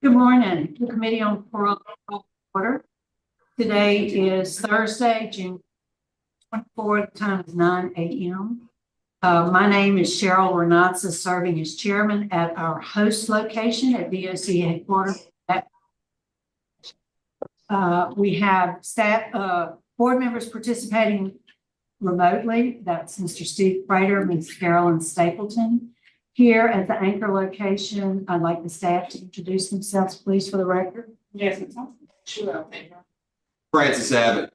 Good morning. The Committee on Parole order. Today is Thursday, June 24th, time is 9 a.m. My name is Cheryl Renatza, serving as chairman at our host location at VOC headquarters. We have staff, board members participating remotely. That's Mr. Steve Prater, Ms. Carolyn Stapleton. Here at the anchor location, I'd like the staff to introduce themselves, please, for the record. Yes, sure. Francis Abbott.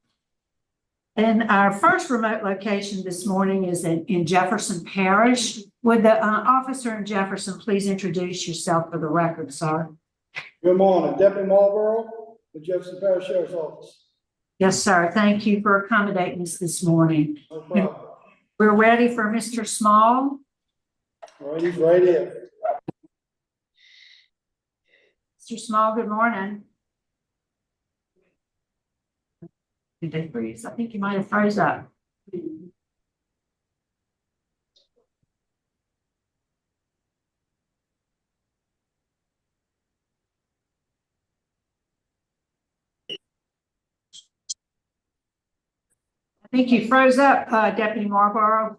And our first remote location this morning is in Jefferson Parish. Would the officer in Jefferson please introduce yourself for the record, sir? Good morning, Deputy Marlboro, the Jefferson Parish Sheriff's Office. Yes, sir. Thank you for accommodating us this morning. No problem. We're ready for Mr. Small. All right, he's right here. Mr. Small, good morning. Did they freeze? I think you might have froze up. I think you froze up, Deputy Marlboro.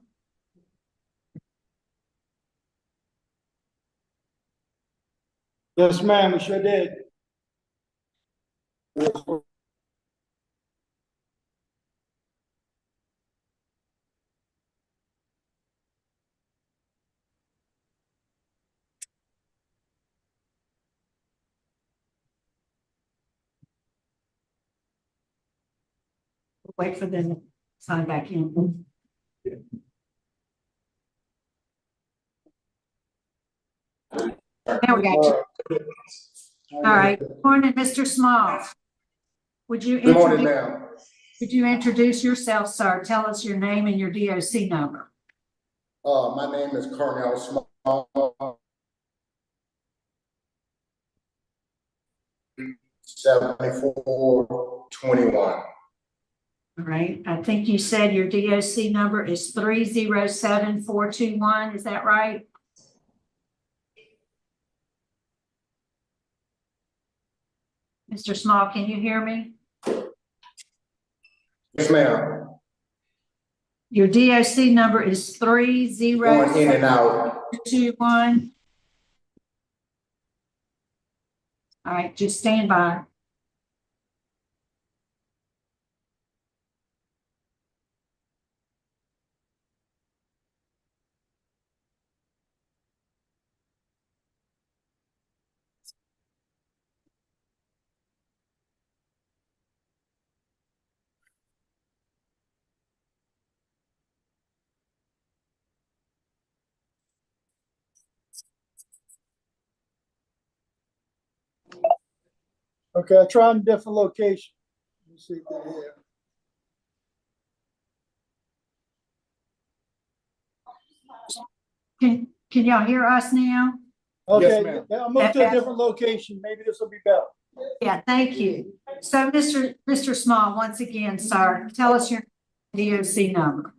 Yes, ma'am, we sure did. Wait for them to sign back in. There we go. All right. Good morning, Mr. Small. Would you Good morning, ma'am. Would you introduce yourself, sir? Tell us your name and your DOC number. My name is Cornell Small. 7421. All right. I think you said your DOC number is 307421. Is that right? Mr. Small, can you hear me? Yes, ma'am. Your DOC number is Going in and out. 307421. All right, just stand by. Okay, I tried a different location. Let me see if they're here. Can y'all hear us now? Okay, ma'am. I moved to a different location. Maybe this will be better. Yeah, thank you. So, Mr. Small, once again, sir, tell us your DOC number.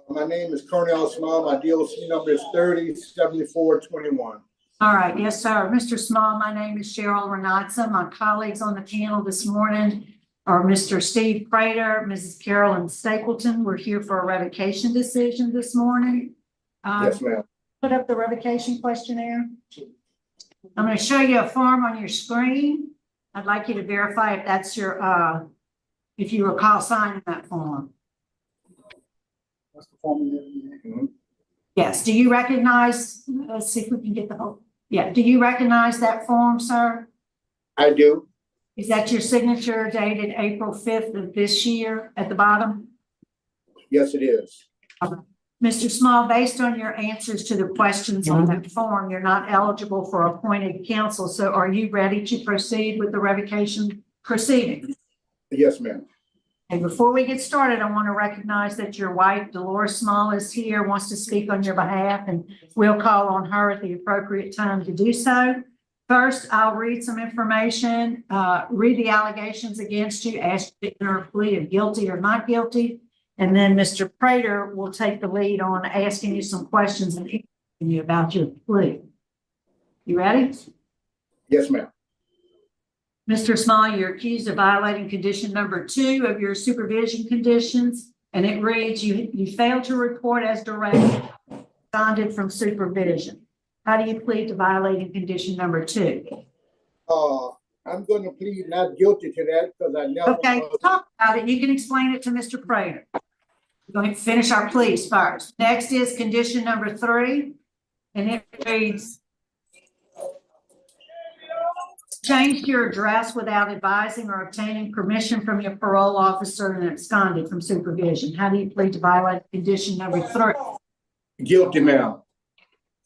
My name is Cornell Small. My DOC number is 307421. All right, yes, sir. Mr. Small, my name is Cheryl Renatza. My colleagues on the panel this morning are Mr. Steve Prater, Mrs. Carolyn Stapleton. We're here for a revocation decision this morning. Yes, ma'am. Put up the revocation questionnaire. I'm going to show you a form on your screen. I'd like you to verify if that's your, if you recall signing that form. That's the form. Yes. Do you recognize, let's see if we can get the whole, yeah. Do you recognize that form, sir? I do. Is that your signature dated April 5th of this year at the bottom? Yes, it is. Mr. Small, based on your answers to the questions on that form, you're not eligible for appointed counsel. So are you ready to proceed with the revocation proceeding? Yes, ma'am. And before we get started, I want to recognize that your wife, Dolores Small, is here, wants to speak on your behalf, and we'll call on her at the appropriate time to do so. First, I'll read some information, read the allegations against you, ask you to enter a plea of guilty or not guilty. And then Mr. Prater will take the lead on asking you some questions and answering you about your plea. You ready? Yes, ma'am. Mr. Small, you're accused of violating condition number 2 of your supervision conditions. And it reads, you failed to report as directed, absconded from supervision. How do you plead to violating condition number 2? I'm going to plead not guilty to that because I never. Okay, talk about it. You can explain it to Mr. Prater. We're going to finish our pleas first. Next is condition number 3. And it reads, changed your address without advising or obtaining permission from your parole officer and absconded from supervision. How do you plead to violate condition number 3? Guilty, ma'am.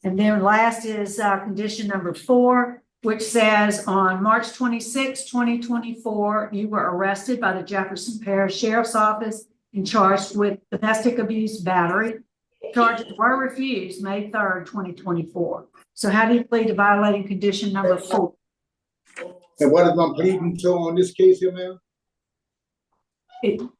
And then last is condition number 4, which says on March 26, 2024, you were arrested by the Jefferson Parish Sheriff's Office and charged with domestic abuse battery. Charges were refused May 3rd, 2024. So how do you plead to violating condition number 4? And what am I pleading to on this case here, ma'am?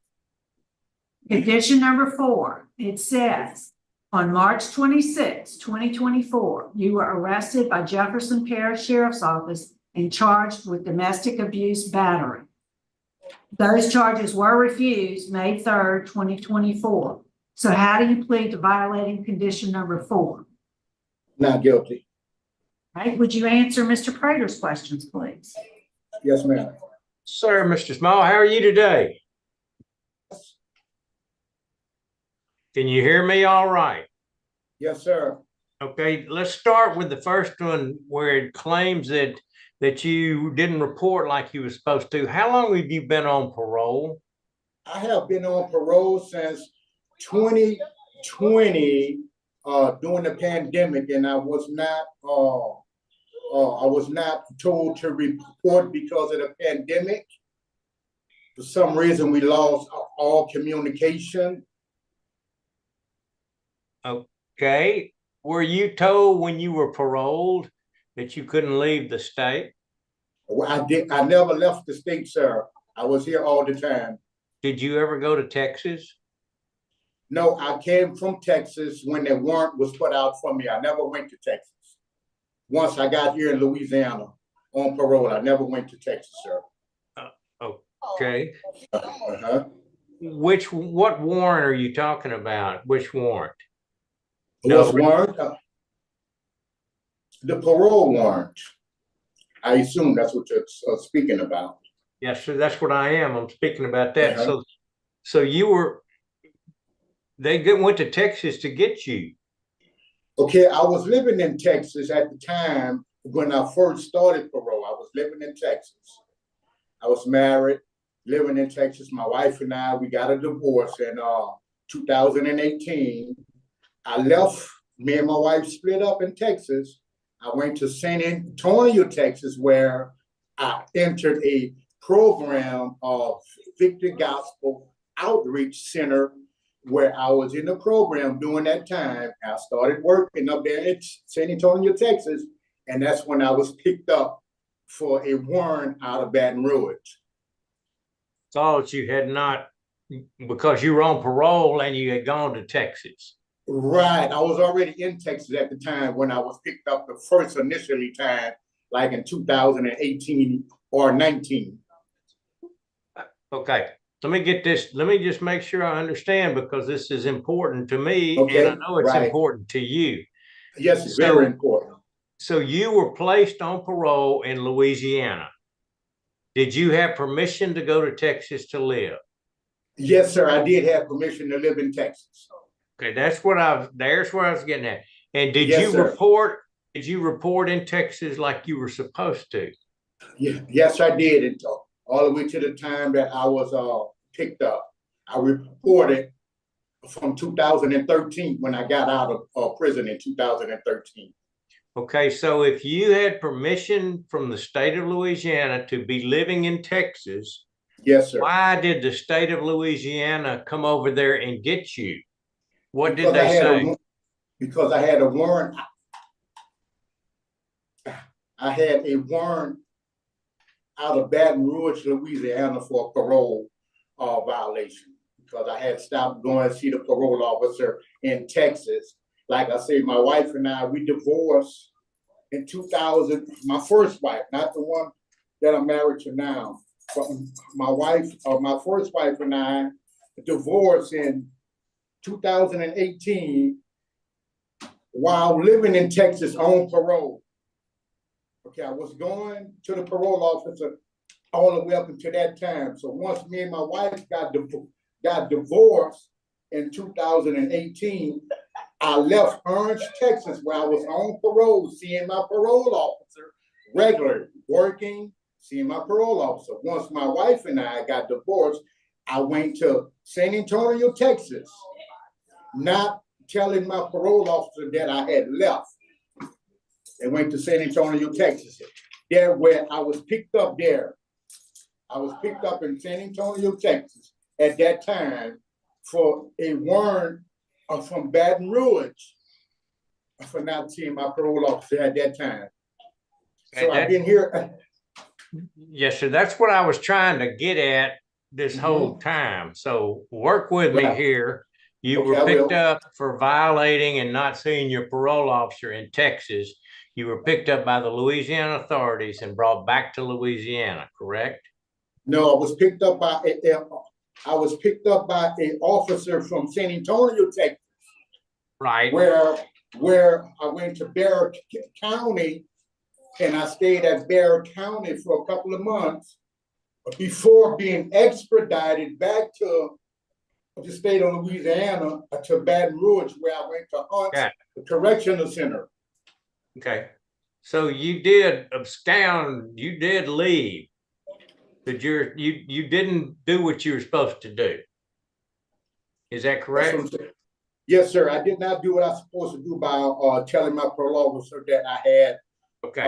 Condition number 4, it says, on March 26, 2024, you were arrested by Jefferson Parish Sheriff's Office and charged with domestic abuse battery. Those charges were refused May 3rd, 2024. So how do you plead to violating condition number 4? Not guilty. Right? Would you answer Mr. Prater's questions, please? Yes, ma'am. Sir, Mr. Small, how are you today? Can you hear me all right? Yes, sir. Okay, let's start with the first one where it claims that you didn't report like you were supposed to. How long have you been on parole? I have been on parole since 2020 during the pandemic, and I was not told to report because of the pandemic. For some reason, we lost all communication. Okay. Were you told when you were paroled that you couldn't leave the state? I never left the state, sir. I was here all the time. Did you ever go to Texas? No, I came from Texas when the warrant was put out for me. I never went to Texas. Once I got here in Louisiana on parole, I never went to Texas, sir. Okay. Uh-huh. What warrant are you talking about? Which warrant? What's warrant? The parole warrant. I assume that's what you're speaking about. Yes, sir, that's what I am. I'm speaking about that. Uh-huh. So they went to Texas to get you. Okay, I was living in Texas at the time when I first started parole. I was living in Texas. I was married, living in Texas. My wife and I, we got a divorce in 2018. I left, me and my wife split up in Texas. I went to San Antonio, Texas, where I entered a program of Victory Gospel Outreach Center, where I was in the program during that time. I started working up there in San Antonio, Texas, and that's when I was picked up for a warrant out of Baton Rouge. Thought you had not, because you were on parole and you had gone to Texas. Right, I was already in Texas at the time when I was picked up the first initially time, like in 2018 or 19. Okay, let me get this. Let me just make sure I understand, because this is important to me, Okay, and I know it's right. important to you. Yes, it's very important. So you were placed on parole in Louisiana. Did you have permission to go to Texas to live? Yes, sir, I did have permission to live in Texas. Okay, there's where I was getting at. And did Yes, you sir. report in Texas like you were supposed to? Yes, I did. And all the way to the time that I was picked up. I reported from 2013 when I got out of prison in 2013. Okay, so if you had permission from the state of Louisiana to be living in Texas, Yes, sir. why did the state of Louisiana come over there and get you? What did Because I they had say? because I had a warrant. I had a warrant out of Baton Rouge, Louisiana for a parole violation because I had stopped going to see the parole officer in Texas. Like I say, my wife and I, we divorced in 2000, my first wife, not the one that I'm married to now, but my wife, my first wife and I divorced in 2018 while living in Texas on parole. Okay, I was going to the parole officer all the way up until that time. So once me and my wife got divorced in 2018, I left Orange, Texas, where I was on parole, seeing my parole officer regularly, working, seeing my parole officer. Once my wife and I got divorced, I went to San Antonio, Texas, not telling my parole officer that I had left. And went to San Antonio, Texas. There where I was picked up there. I was picked up in San Antonio, Texas at that time for a warrant from Baton Rouge for not seeing my parole officer at that time. So I've been here. Yes, sir. That's what I was trying to get at this whole time. So work with me Right. here. You Okay, were I picked will. up for violating and not seeing your parole officer in Texas. You were picked up by the Louisiana authorities and brought back to Louisiana, correct? No, I was picked up by an officer from San Antonio, Texas, Right. where I went to Bear County and I stayed at Bear County for a couple of months before being extradited back to the state of Louisiana to Baton Rouge, where I went to Hunt, the correctional center. Okay. So you did abscond, you did leave, but you didn't do what you were supposed to do. Is that That's what I'm correct? saying. Yes, sir. I did not do what I was supposed to do by telling my parole officer that I had Okay.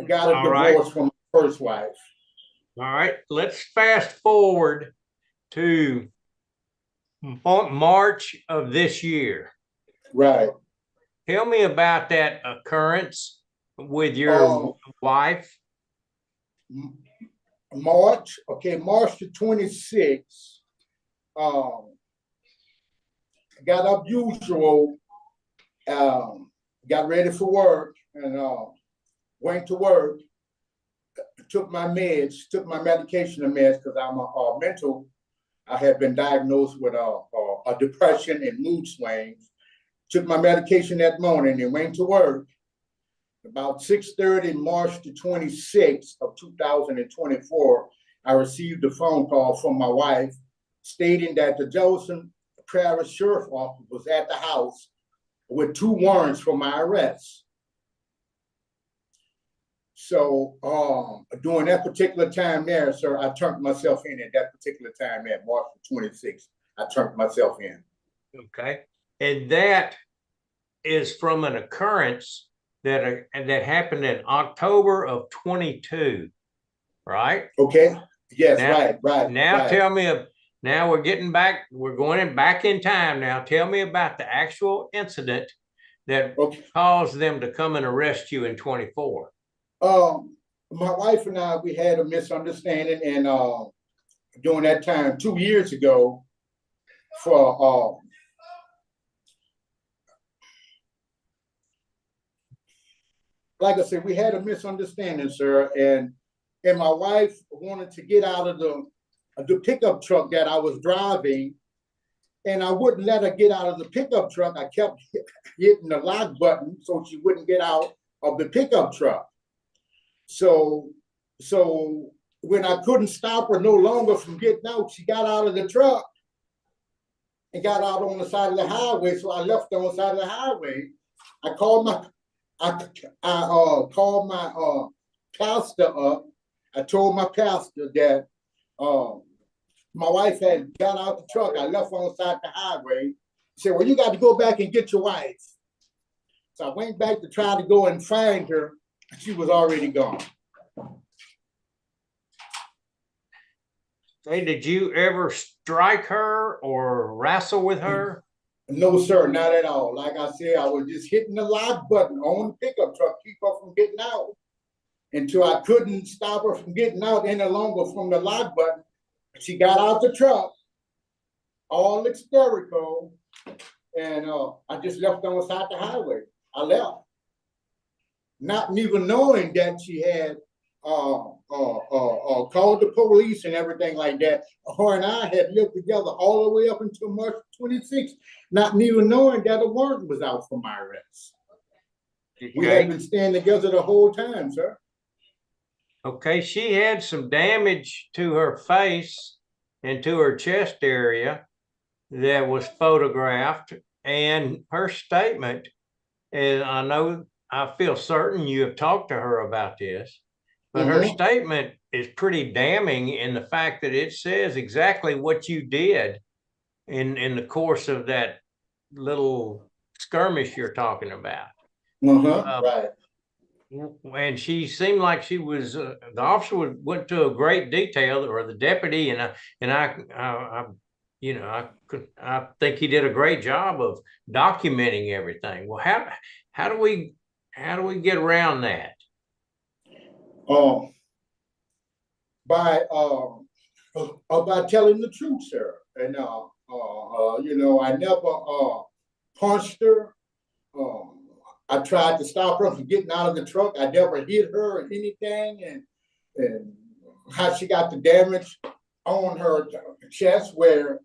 got a All right. divorce from my first wife. All right. Let's fast forward to March of this year. Right. Tell me about that occurrence with your wife. March the 26th. Got up usual, got ready for work, and went to work. Took my meds, took my medication and meds because I'm a mental. I had been diagnosed with a depression and mood swings. Took my medication that morning and went to work. About 6:30, March the 26th of 2024, I received a phone call from my wife stating that the Jefferson Parish Sheriff's Office was at the house with 2 warrants for my arrest. So during that particular time there, sir, I turned myself in at that particular time at March the 26th. I turned myself in. Okay. And that is from an occurrence that happened in October of 22, right? Okay. Yes, Now, right. Now tell me, now we're going back in time now. Tell me about the actual incident that caused them to come and arrest you in 24. My wife and I, we had a misunderstanding, and during that time, 2 years ago, for like I said, we had a misunderstanding, sir, and my wife wanted to get out of the pickup truck that I was driving, and I wouldn't let her get out of the pickup truck. I kept hitting the lock button so she wouldn't get out of the pickup truck. So when I couldn't stop her no longer from getting out, she got out of the truck and got out on the side of the highway. So I left her on the side of the highway. I called my pastor up. I told my pastor that my wife had got out the truck. I left on the side of the highway. He said, well, you got to go back and get your wife. So I went back to try to go and find her. She was already gone. Hey, did you ever strike her or wrestle with her? No, sir, not at all. Like I said, I was just hitting the lock button on the pickup truck, keep her from getting out, until I couldn't stop her from getting out any longer from the lock button. She got out the truck, all hysterical, and I just left on the side of the highway. I left, not even knowing that she had called the police and everything like that. Her and I had lived together all the way up until March 26th, not even knowing that a warrant was out for my arrest. We had been staying together the whole time, sir. Okay, she had some damage to her face and to her chest area that was photographed, and her statement, and I feel certain you have talked to her about this, but her statement is pretty damning in the fact that it says exactly what you did in the course of that little skirmish you're talking about. Right. And she seemed like she was the officer went to a great detail, or the deputy, and I think he did a great job of documenting everything. Well, how do we get around that? By telling the truth, sir. And I never punched her. I tried to stop her from getting out of the truck. I never hit her or anything. And how she got the damage on her chest where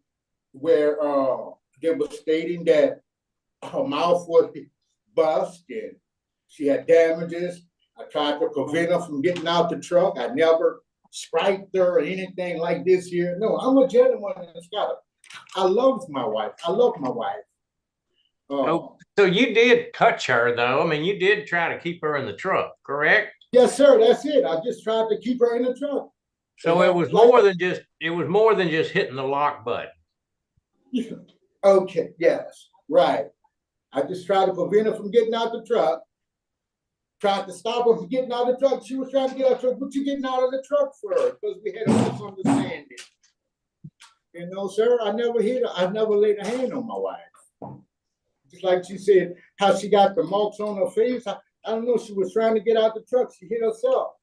they were stating that her mouth was bust and she had damages. I tried to prevent her from getting out the truck. I never striked her or anything like this here. No, I'm a gentleman and scholar. I love my wife. I love my wife. So you did touch her, though. I mean, you did try to keep her in the truck, correct? Yes, sir. That's it. I just tried to keep her in the truck. So it was more than just hitting the lock button. Okay. Yes. Right. I just tried to prevent her from getting out the truck. Tried to stop her from getting out of the truck. She was trying to get out of the truck. What you getting out of the truck for? Because we had a misunderstanding. You know, sir, I never hit her. I never laid a hand on my wife. Just like she said, how she got the marks on her face. I don't know. She was trying to get out the truck. She hit herself.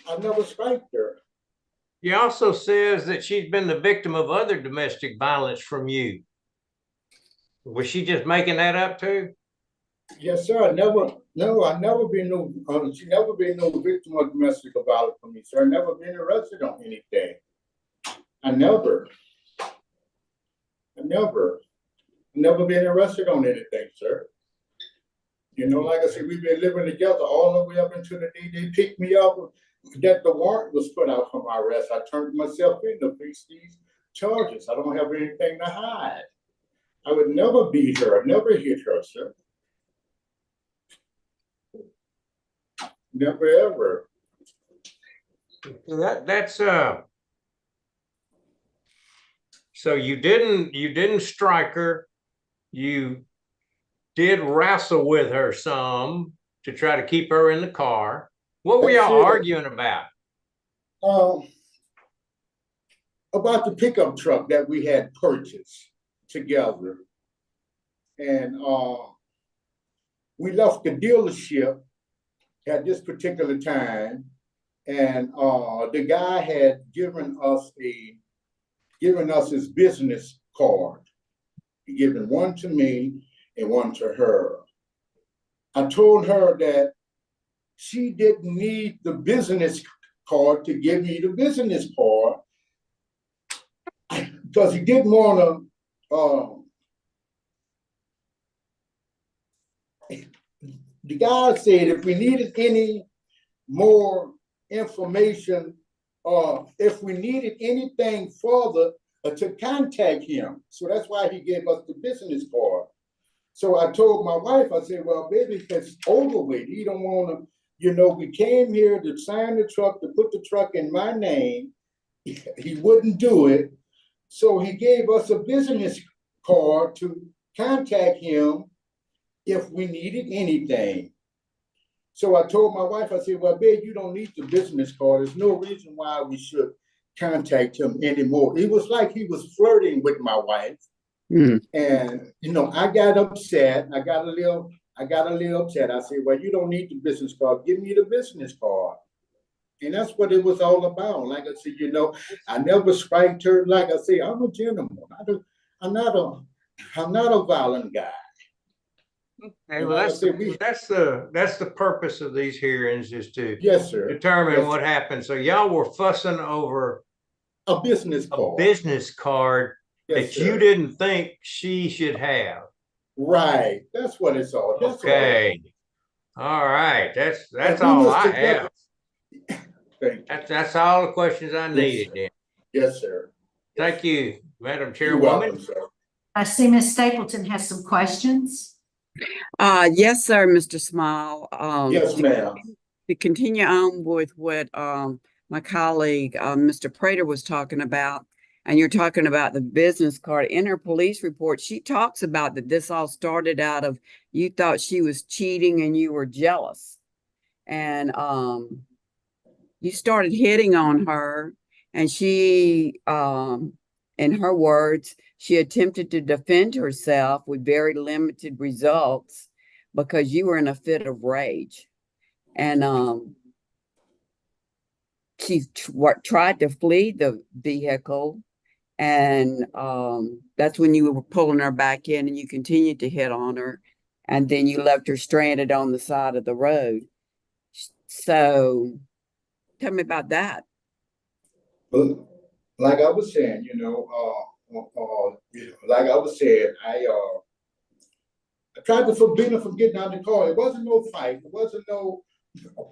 I never striked her. He also says that she's been the victim of other domestic violence from you. Was she just making that up too? Yes, sir. I never been she never been no victim of domestic violence from me, sir. I never been arrested on anything. I never been arrested on anything, sir. You know, like I said, we've been living together all the way up until the day they picked me up, that the warrant was put out for my arrest. I turned myself in to face these charges. I don't have anything to hide. I would never beat her, never hit her, sir. Never ever. That's so you didn't strike her. You did wrestle with her some to try to keep her in the car. What were y'all arguing about? About the pickup truck that we had purchased together. And we left the dealership at this particular time, and the guy had given us his business card. He given one to me and one to her. I told her that she didn't need the business card to give me the business card because he didn't want to. The guy said if we needed any more information or if we needed anything further to contact him. So that's why he gave us the business card. So I told my wife, I said, well, baby, it's overweight. He don't want to You know, we came here to sign the truck, to put the truck in my name. He wouldn't do it. So he gave us a business card to contact him if we needed anything. So I told my wife, I said, well, babe, you don't need the business card. There's no reason why we should contact him anymore. It was like he was flirting with my wife. Mm. And, you know, I got upset. I got a little upset. I said, well, you don't need the business card. Give me the business card. And that's what it was all about. Like I said, you know, I never spiked her. Like I said, I'm a gentleman. I'm not a violent guy. Okay, well, that's the purpose of these hearings, is to Yes, sir. determine Yes. what happened. So y'all were fussing over A business a card. business card Yes, that you sir. didn't think she should have. Right. That's what it's all. That's Okay. All right. That's And we all was I together. have. Thank you. That's all the questions I Yes, needed sir. then. Yes, sir. Thank you, Madam You're Chairwoman. welcome, sir. I see Ms. Stapleton has some questions. Yes, sir, Mr. Small. Yes, ma'am. To continue on with what my colleague, Mr. Prater, was talking about, and you're talking about the business card. In her police report, she talks about that this all started out of you thought she was cheating and you were jealous. And you started hitting on her, and she, in her words, she attempted to defend herself with very limited results because you were in a fit of rage. And she tried to flee the vehicle, and that's when you were pulling her back in, and you continued to hit on her, and then you left her stranded on the side of the road. So tell me about that. But like I was saying, like I was saying, I tried to forbid her from getting out of the car. It wasn't no fight. It wasn't no.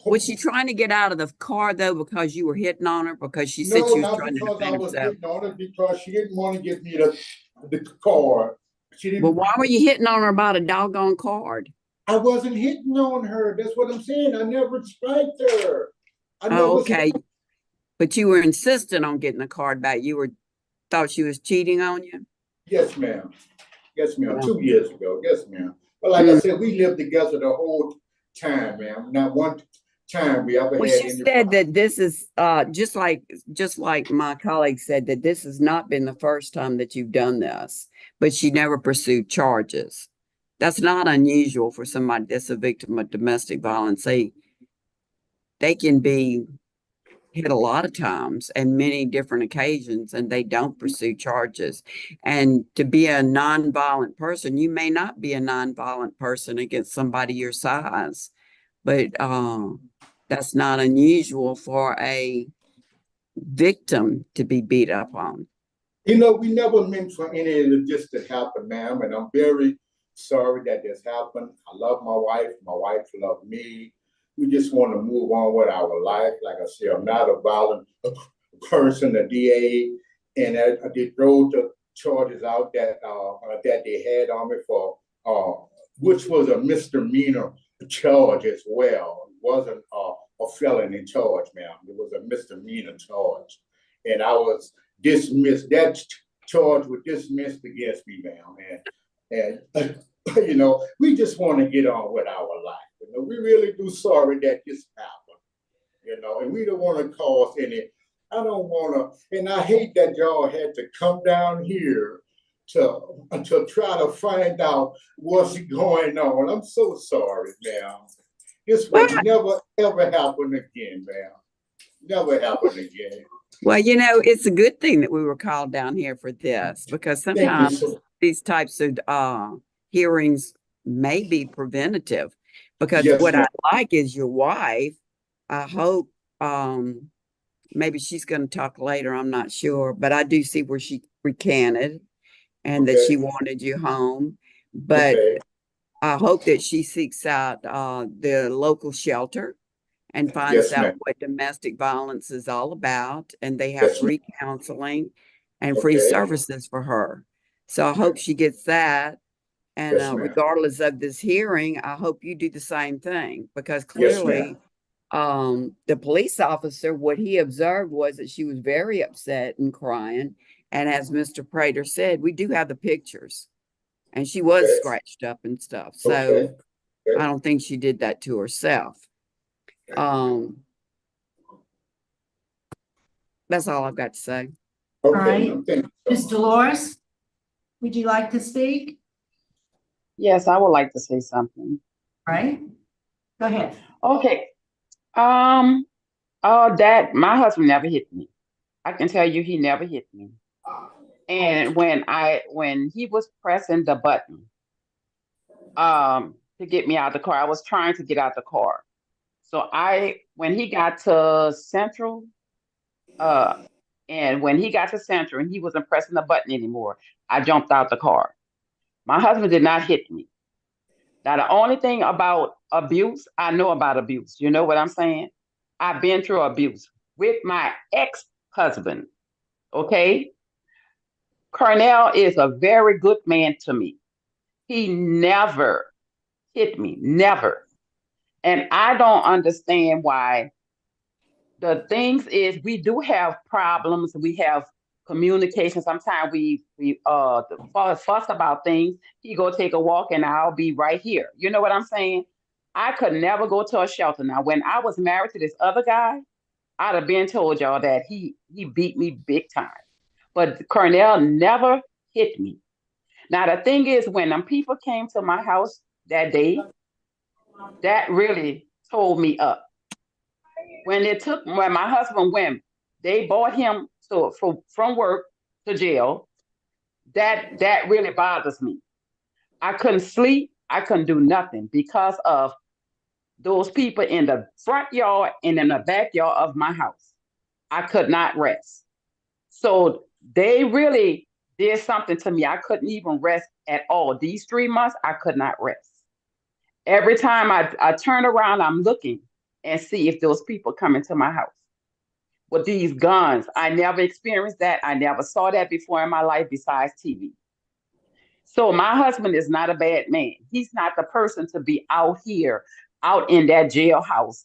Was she trying to get out of the car though because you were hitting on her? Because she said No, she was not trying to because I defend was herself. hitting on her, because she didn't want to give me the card. She didn't. Well, why were you hitting on her about a doggone card? I wasn't hitting on her. That's what I'm saying. I never spiked her. Oh, okay. But you were insistent on getting the card back. You thought she was cheating on you? Yes, ma'am. Yes, ma'am. Yeah. 2 years ago. Yes, ma'am. But like I said, we lived together the whole time, ma'am. Not one time we ever Well, had she any said problem. that this is just like my colleague said, that this has not been the first time that you've done this, but she never pursued charges. That's not unusual for somebody that's a victim of domestic violence. They can be hit a lot of times and many different occasions, and they don't pursue charges. And to be a nonviolent person, you may not be a nonviolent person against somebody your size, but that's not unusual for a victim to be beat up on. You know, we never meant for any of this to happen, ma'am, and I'm very sorry that this happened. I love my wife. My wife loved me. We just want to move on with our life. Like I said, I'm not a violent person, a DA, and they wrote the charges out that they had on me for, which was a misdemeanor charge as well. It wasn't a felony charge, ma'am. It was a misdemeanor charge, and I was dismissed. That charge was dismissed against me, ma'am. And you know, we just want to get on with our life. You know, we really do sorry that this happened. You know, and we don't want to cause any. I don't want to, and I hate that y'all had to come down here to try to find out what's going on. I'm so sorry, ma'am. This will never ever happen again, ma'am. Never happen again. Well, you know, it's a good thing that we were called down here for this, because Thank you, sometimes sir. these types of hearings may be preventative. Because Yes, what I ma'am. like is your wife. I hope maybe she's going to talk later. I'm not sure, but I do see where she recanted and that she wanted you home. But Okay. I hope that she seeks out the local shelter and finds Yes, out ma'am. what domestic violence is all about. And they have Yes, ma'am. free counseling and free Okay. services for her. So I hope she gets that. And Yes, ma'am. regardless of this hearing, I hope you do the same thing, because Yes, clearly ma'am. The police officer, what he observed was that she was very upset and crying. And as Mr. Prater said, we do have the pictures. And she was Okay. scratched up and stuff. So Okay. I don't think she did that to herself. That's all I've got to say. Okay, right. no, thank you. Ms. Dolores, would you like to speak? Yes, I would like to say something. Right? Go ahead. Okay. Dad, my husband never hit me. I can tell you he never hit me. And when he was pressing the button to get me out of the car, I was trying to get out the car. So when he got to Central, and when he got to Central and he wasn't pressing the button anymore, I jumped out the car. My husband did not hit me. Now, the only thing about abuse, I know about abuse. You know what I'm saying? I've been through abuse with my ex-husband. Okay? Cornell is a very good man to me. He never hit me, never. And I don't understand why. The things is we do have problems. We have communication. Sometimes we fuss about things. He go take a walk and I'll be right here. You know what I'm saying? I could never go to a shelter. Now, when I was married to this other guy, I'd have been told y'all that he beat me big time. But Cornell never hit me. Now the thing is, when them people came to my house that day, that really told me up. When my husband went, they brought him from work to jail. That really bothers me. I couldn't sleep. I couldn't do nothing because of those people in the front yard and in the backyard of my house. I could not rest. So they really did something to me. I couldn't even rest at all. These 3 months, I could not rest. Every time I turn around, I'm looking and see if those people come into my house with these guns. I never experienced that. I never saw that before in my life besides TV. So my husband is not a bad man. He's not the person to be out here, out in that jailhouse.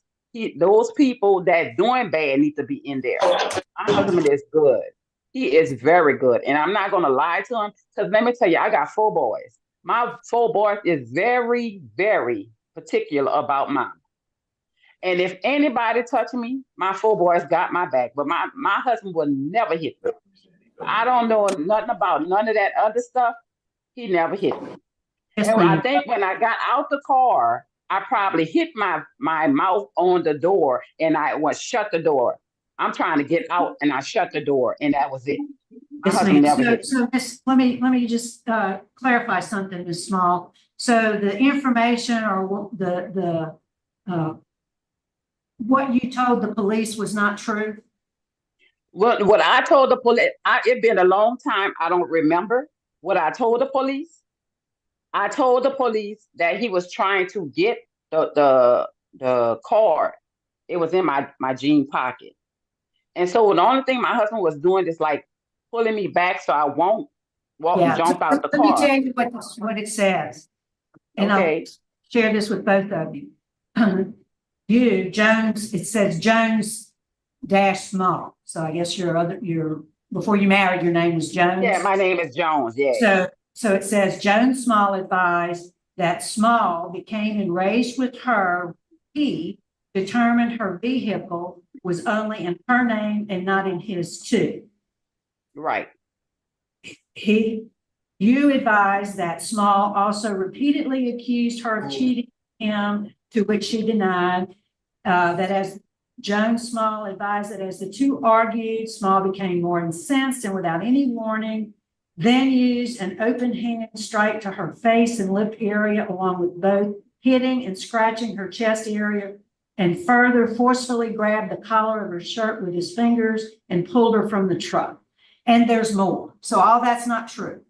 Those people that doing bad need to be in there. My husband is good. He is very good. And I'm not going to lie to him because let me tell you, I got 4 boys. My 4 boys is very, very particular about mine. And if anybody touch me, my 4 boys got my back. But my husband will never hit me. I don't know nothing about none of that other stuff. He never hit me. Yes, And I ma'am. think when I got out the car, I probably hit my mouth on the door and I was shut the door. I'm trying to get out and I shut the door and that was it. My Yes, husband ma'am. never hit me. So Miss, let me just clarify something, Ms. Small. So the information or what you told the police was not true? What I told the police, it's been a long time. I don't remember what I told the police. I told the police that he was trying to get the card. It was in my jean pocket. And so the only thing my husband was doing is like pulling me back so I won't Yeah. jump out the Let me car. tell you what it says. And Okay. I'll share this with both of you. You, Jones, it says Jones dash Small. So I guess before you married, your name was Jones. Yeah, my name is Jones. Yeah. So it says Jones Small advised that Small became enraged with her. He determined her vehicle was only in her name and not in his too. Right. You advised that Small also repeatedly accused her of cheating him, to which she denied. That as Jones Small advised that as the two argued, Small became more incensed and without any warning, then used an open hand strike to her face and lip area, along with both hitting and scratching her chest area, and further forcefully grabbed the collar of her shirt with his fingers and pulled her from the truck. And there's more. So all that's not true.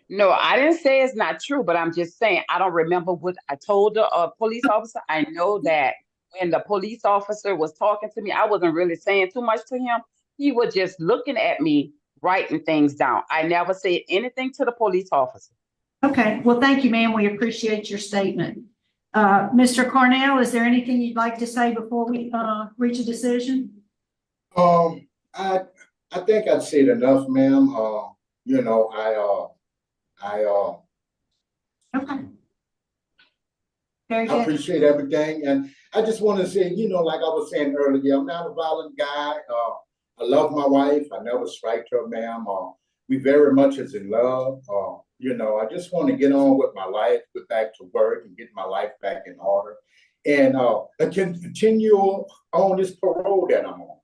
No, I didn't say it's not true, but I'm just saying I don't remember what I told the police officer. I know that when the police officer was talking to me, I wasn't really saying too much to him. He was just looking at me, writing things down. I never said anything to the police officer. Okay, well, thank you, ma'am. We appreciate your statement. Mr. Cornell, is there anything you'd like to say before we, reach a decision? I think I've said enough, ma'am. You know, Okay. Very I good. appreciate everything, and I just want to say, you know, like I was saying earlier, I'm not a violent guy. I love my wife. I never strike her, ma'am. We very much is in love. You know, I just want to get on with my life, get back to work, and get my life back in order, and continue on this parole that I'm on.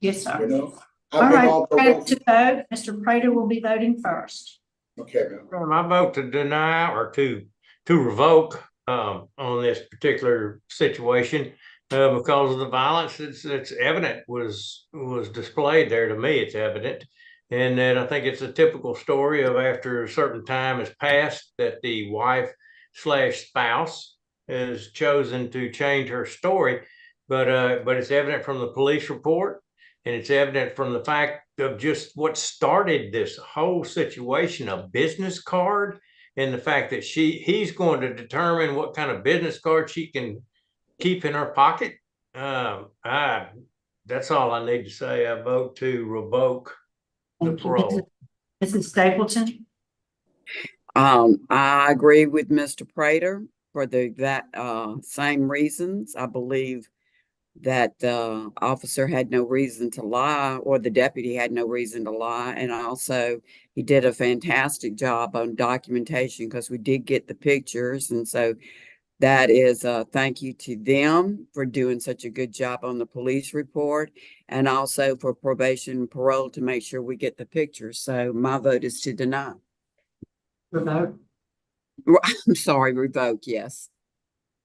Yes, sir. You know, All I've been right, on ready parole. to vote. Mr. Prater will be voting first. Okay, ma'am. I vote to deny or to revoke on this particular situation because of the violence that's evident was displayed there. To me, it's evident. And then I think it's a typical story of after a certain time has passed that the wife slash spouse has chosen to change her story. But it's evident from the police report, and it's evident from the fact of just what started this whole situation, a business card, and the fact that he's going to determine what kind of business card she can keep in her pocket. That's all I need to say. I vote to revoke the Thank you. parole. Mrs. Stapleton? I agree with Mr. Prater for that same reasons. I believe that the officer had no reason to lie, or the deputy had no reason to lie. And also, he did a fantastic job on documentation because we did get the pictures. And so that is a thank you to them for doing such a good job on the police report, and also for probation and parole to make sure we get the pictures. So my vote is to deny. Revoke. I'm sorry, revoke, yes.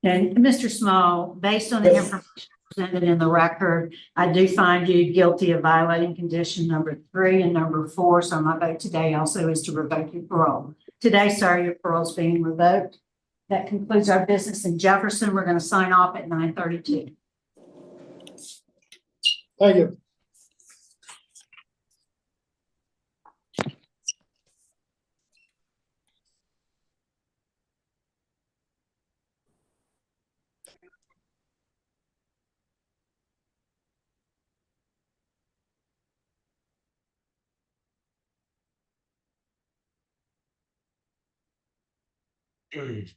And Mr. Small, based on the Yes. information presented in the record, I do find you guilty of violating condition number 3 and number 4. So my vote today also is to revoke your parole. Today, sir, your parole is being revoked. That concludes our business in Jefferson. We're going to sign off at 9:32. Thank you. Good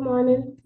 morning.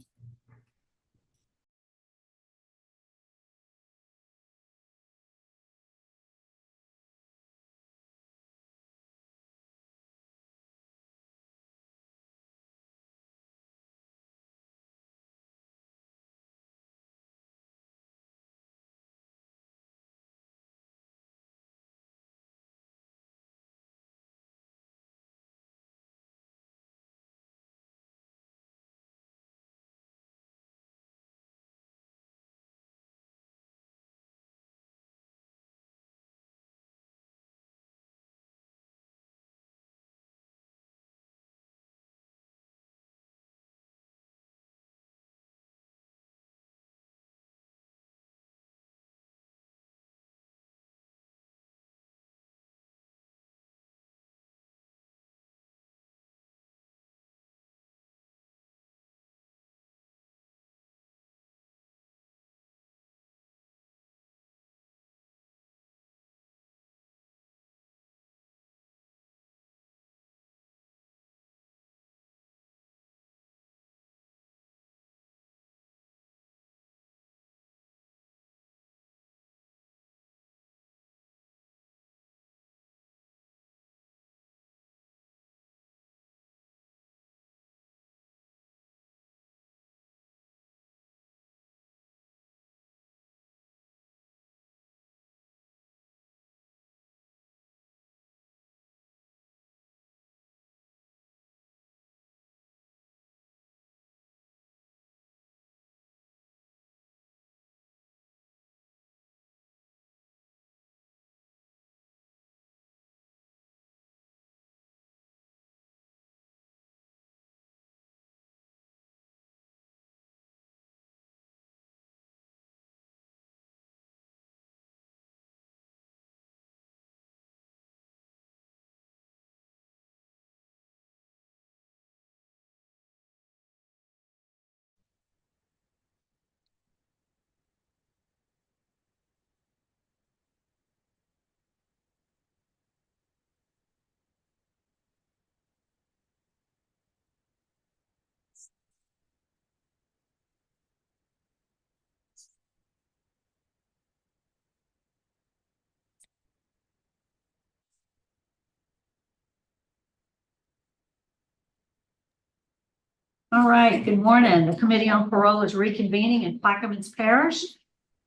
All right, good morning. The Committee on Parole is reconvening in Plaquemines Parish.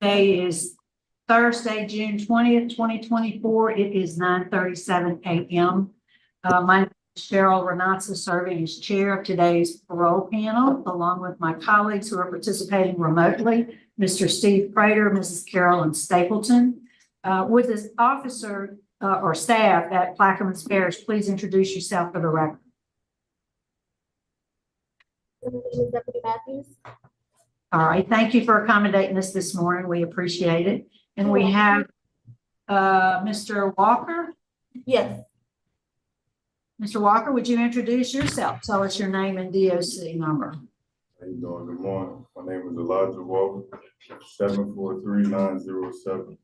Today is Thursday, June 20th, 2024. It is 9:37 a.m. My name is Cheryl Renatza, serving as chair of today's parole panel, along with my colleagues who are participating remotely, Mr. Steve Prater, Mrs. Carolyn Stapleton. Would this officer or staff at Plaquemines Parish please introduce yourself for the record? My name is Deputy Matthews. All right, thank you for accommodating us this morning. We appreciate it. And we have Mr. Walker. Yes. Mr. Walker, would you introduce yourself? Tell us your name and DOC number. How you doing? Good morning. My name is Elijah Walker, 743-907.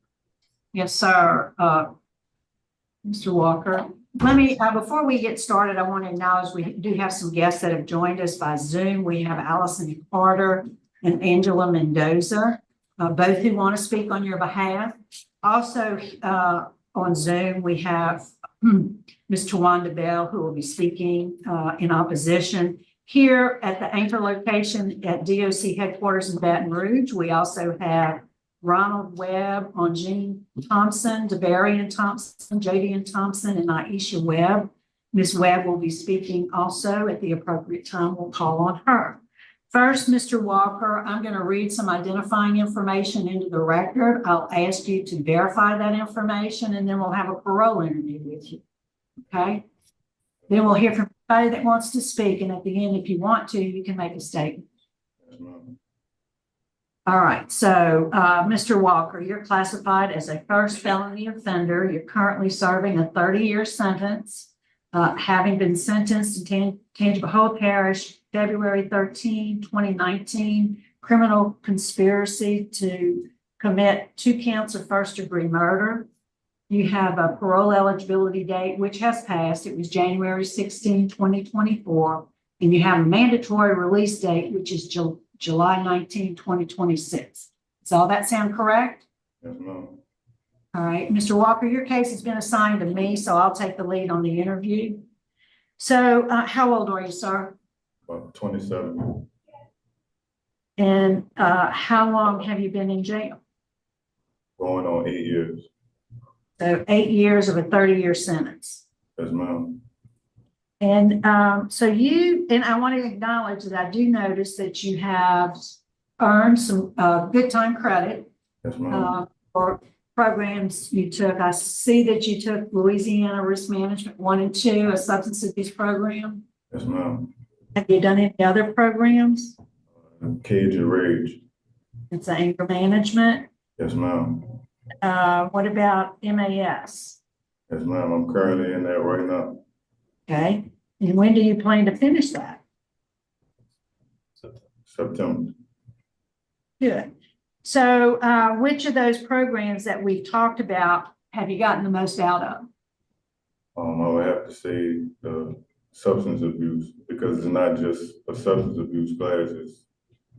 Yes, sir. Mr. Walker, let me, before we get started, I want to acknowledge we do have some guests that have joined us by Zoom. We have Allison Carter and Angela Mendoza, both who want to speak on your behalf. Also, on Zoom, we have Ms. Tawanda Bell, who will be speaking in opposition. Here at the anchor location at DOC headquarters in Baton Rouge, we also have Ronald Webb, on Jean Thompson, DeBarry Thompson, Jadian Thompson, and Aisha Webb. Ms. Webb will be speaking also at the appropriate time. We'll call on her. First, Mr. Walker, I'm going to read some identifying information into the record. I'll ask you to verify that information, and then we'll have a parole interview with you. Okay? Then we'll hear from anybody that wants to speak, and at the end, if you want to, you can make a statement. All right, so Mr. Walker, you're classified as a first felony offender. You're currently serving a 30-year sentence, having been sentenced in Tangipahoa Parish, February 13, 2019, criminal conspiracy to commit 2 counts of first-degree murder. You have a parole eligibility date, which has passed. It was January 16, 2024, and you have a mandatory release date, which is July 19, 2026. Does all that sound correct? Yes, ma'am. All right, Mr. Walker, your case has been assigned to me, so I'll take the lead on the interview. So how old are you, sir? About 27. And how long have you been in jail? Going on 8 years. So 8 years of a 30-year sentence. Yes, ma'am. And so and I want to acknowledge that I do notice that you have earned some good time credit Yes, ma'am. for programs you took. I see that you took Louisiana Risk Management 1 and 2, a substance abuse program. Yes, ma'am. Have you done any other programs? Cage and Rage. It's anger management. Yes, ma'am. What about MAS? Yes, ma'am. I'm currently in that right now. Okay. And when do you plan to finish that? September. Good. So which of those programs that we've talked about have you gotten the most out of? I would have to say the substance abuse, because it's not just a substance abuse class. It's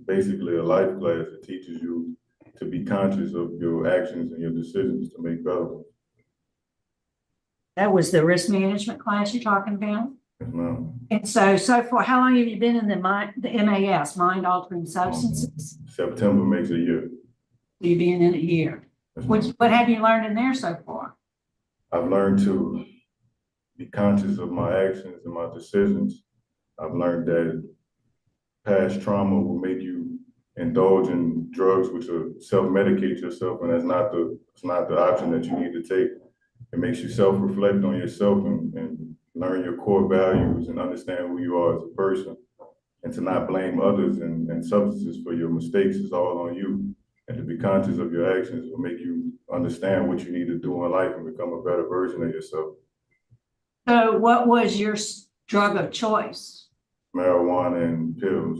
basically a life class that teaches you to be conscious of your actions and your decisions to make better ones. That was the risk management class you're talking about? Yes, ma'am. And so far, how long have you been in the MAS, mind altering substances? September makes a year. You've been in a year. Yes, ma'am. What have you learned in there so far? I've learned to be conscious of my actions and my decisions. I've learned that past trauma will make you indulge in drugs, which will self-medicate yourself, and it's not the option that you need to take. It makes you self-reflect on yourself and learn your core values and understand who you are as a person, and to not blame others and substances for your mistakes. Is all on you. And to be conscious of your actions will make you understand what you need to do in life and become a better version of yourself. So what was your drug of choice? Marijuana and pills.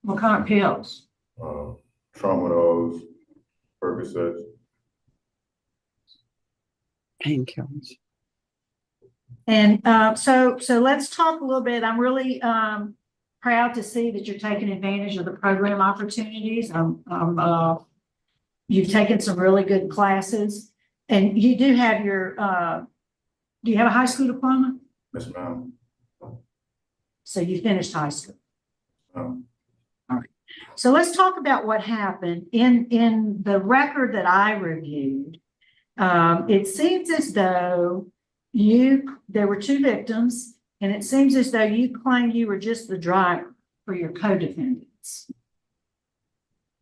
What kind of pills? Tramadol, Percocets. Painkillers. And so let's talk a little bit. I'm really proud to see that you're taking advantage of the program opportunities. You've taken some really good classes, and you do have your. Do you have a high school diploma? Yes, ma'am. So you finished high school. Um, So let's talk about what happened in the record that I reviewed. It seems as though there were two victims, and it seems as though you claim you were just the driver for your co-defendants.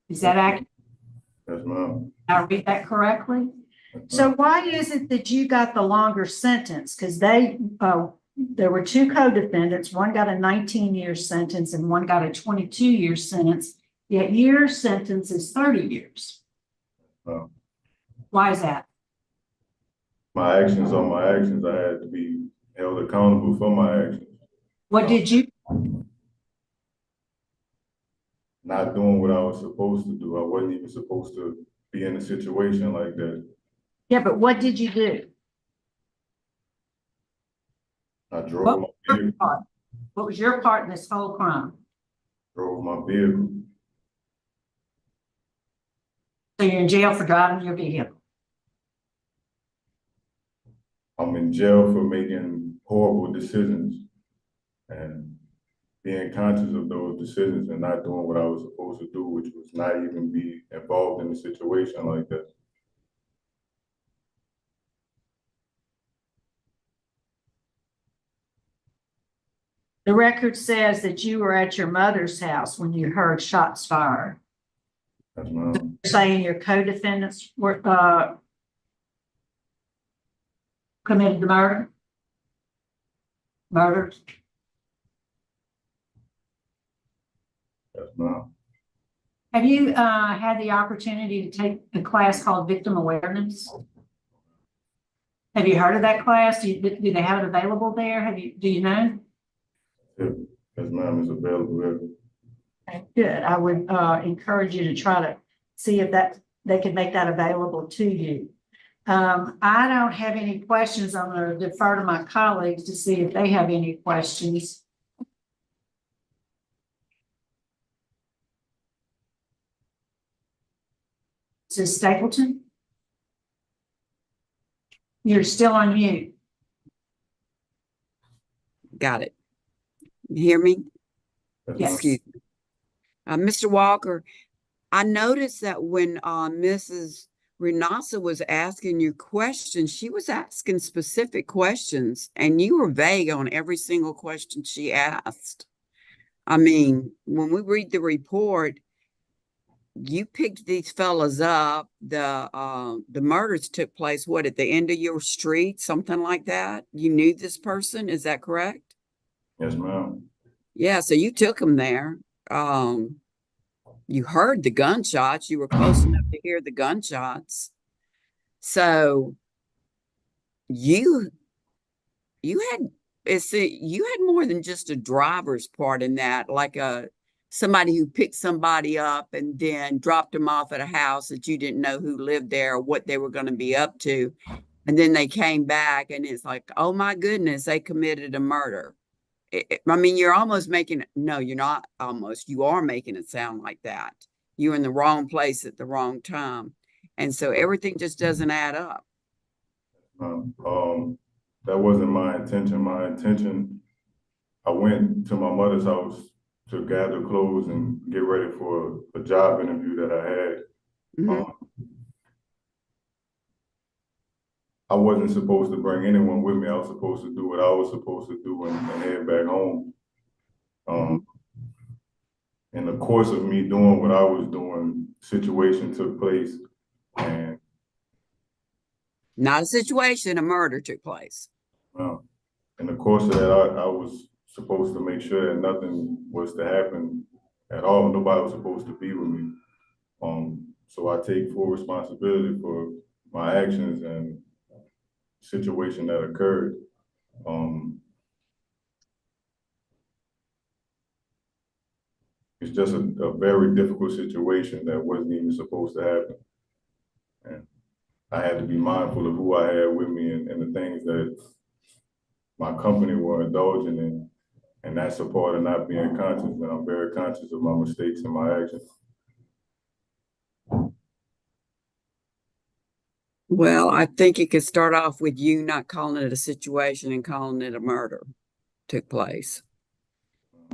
Is that accurate? Yes, ma'am. I read that correctly? Yes, So ma'am. why is it that you got the longer sentence? Because there were two co-defendants. One got a 19-year sentence and one got a 22-year sentence. Yet your sentence is 30 years. Oh. Why is that? My actions are my actions. I had to be held accountable for my actions. What did you? Not doing what I was supposed to do. I wasn't even supposed to be in a situation like that. Yeah, but what did you do? I drove my vehicle. What was your part in this whole crime? Drove my vehicle. So you're in jail for driving your vehicle. I'm in jail for making horrible decisions and being conscious of those decisions and not doing what I was supposed to do, which was not even be involved in a situation like that. The record says that you were at your mother's house when you heard shots fired. That's my own. Saying your co-defendants were committed the murder? Murders? That's my own. Have you had the opportunity to take a class called Victim Awareness? Have you heard of that class? Do they have it available there? Do you know? Yes, ma'am, it's available there. Okay, good. I would encourage you to try to see if they can make that available to you. I don't have any questions. I'm going to defer to my colleagues to see if they have any questions. Mrs. Stapleton? You're still on mute. Got it. You hear me? Yes, Yes. ma'am. Excuse me. Mr. Walker, I noticed that when Mrs. Renasa was asking you questions, she was asking specific questions, and you were vague on every single question she asked. I mean, when we read the report, you picked these fellas up. The murders took place, what, at the end of your street, something like that? You knew this person, is that correct? Yes, ma'am. Yeah, so you took them there. You heard the gunshots. You were close enough to hear the gunshots. So you had you had more than just a driver's part in that, like somebody who picked somebody up and then dropped them off at a house that you didn't know who lived there or what they were going to be up to. And then they came back and it's like, oh my goodness, they committed a murder. I mean, you're almost making it, no, you're not almost, you are making it sound like that. You're in the wrong place at the wrong time. And so everything just doesn't add up. That wasn't my intention. My intention, I went to my mother's house to gather clothes and get ready for a job interview that I had. Mhm. I wasn't supposed to bring anyone with me. I was supposed to do what I was supposed to do and head back home. In the course of me doing what I was doing, situation took place, and Not a situation, a murder took place. in the course of that, I was supposed to make sure that nothing was to happen at all. Nobody was supposed to be with me. So I take full responsibility for my actions and situation that occurred. It's just a very difficult situation that wasn't even supposed to happen. And I had to be mindful of who I had with me and the things that my company were indulging in. And that's a part of not being conscious. And I'm very conscious of my mistakes and my actions. Well, I think it could start off with you not calling it a situation and calling it a murder took place.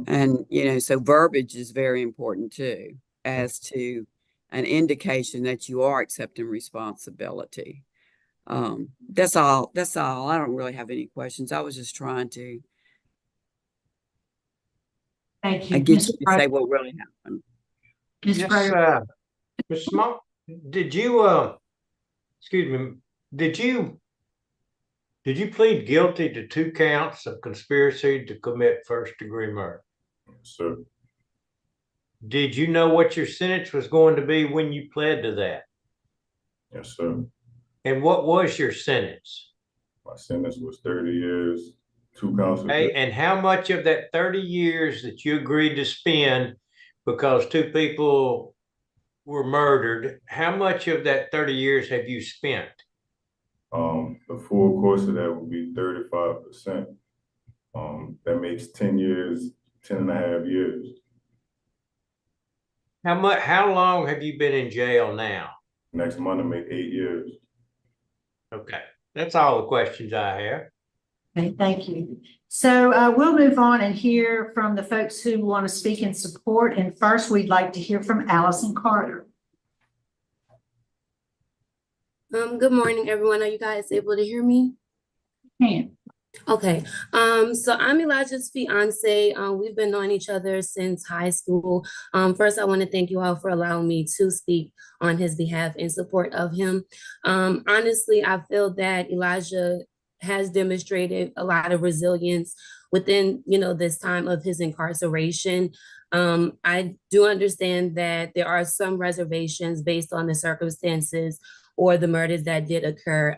And, you know, so verbiage is very important too, as to an indication that you are accepting responsibility. That's all. That's all. I don't really have any questions. I was just trying to Thank you. get Mr. you to Prater. say what really happened. Ms. Yes, Prater. Ms. Small, did you, excuse me, did you plead guilty to 2 counts of conspiracy to commit first-degree murder? Sir, Did you know what your sentence was going to be when you pled to that? yes, sir. And what was your sentence? My sentence was 30 years, 2 counts of Okay, and how much of that 30 years that you agreed to spend because 2 people were murdered, how much of that 30 years have you spent? The full course of that would be 35%. That makes 10 years, 10 and a half years. How long have you been in jail now? Next month, I make 8 years. Okay, that's all the questions I have. Okay, thank you. So we'll move on and hear from the folks who want to speak in support. And first, we'd like to hear from Allison Carter. Good morning, everyone. Are you guys able to hear me? Can. Okay. So I'm Elijah's fiance. We've been knowing each other since high school. First, I want to thank you all for allowing me to speak on his behalf in support of him. Honestly, I feel that Elijah has demonstrated a lot of resilience within, this time of his incarceration. I do understand that there are some reservations based on the circumstances or the murders that did occur.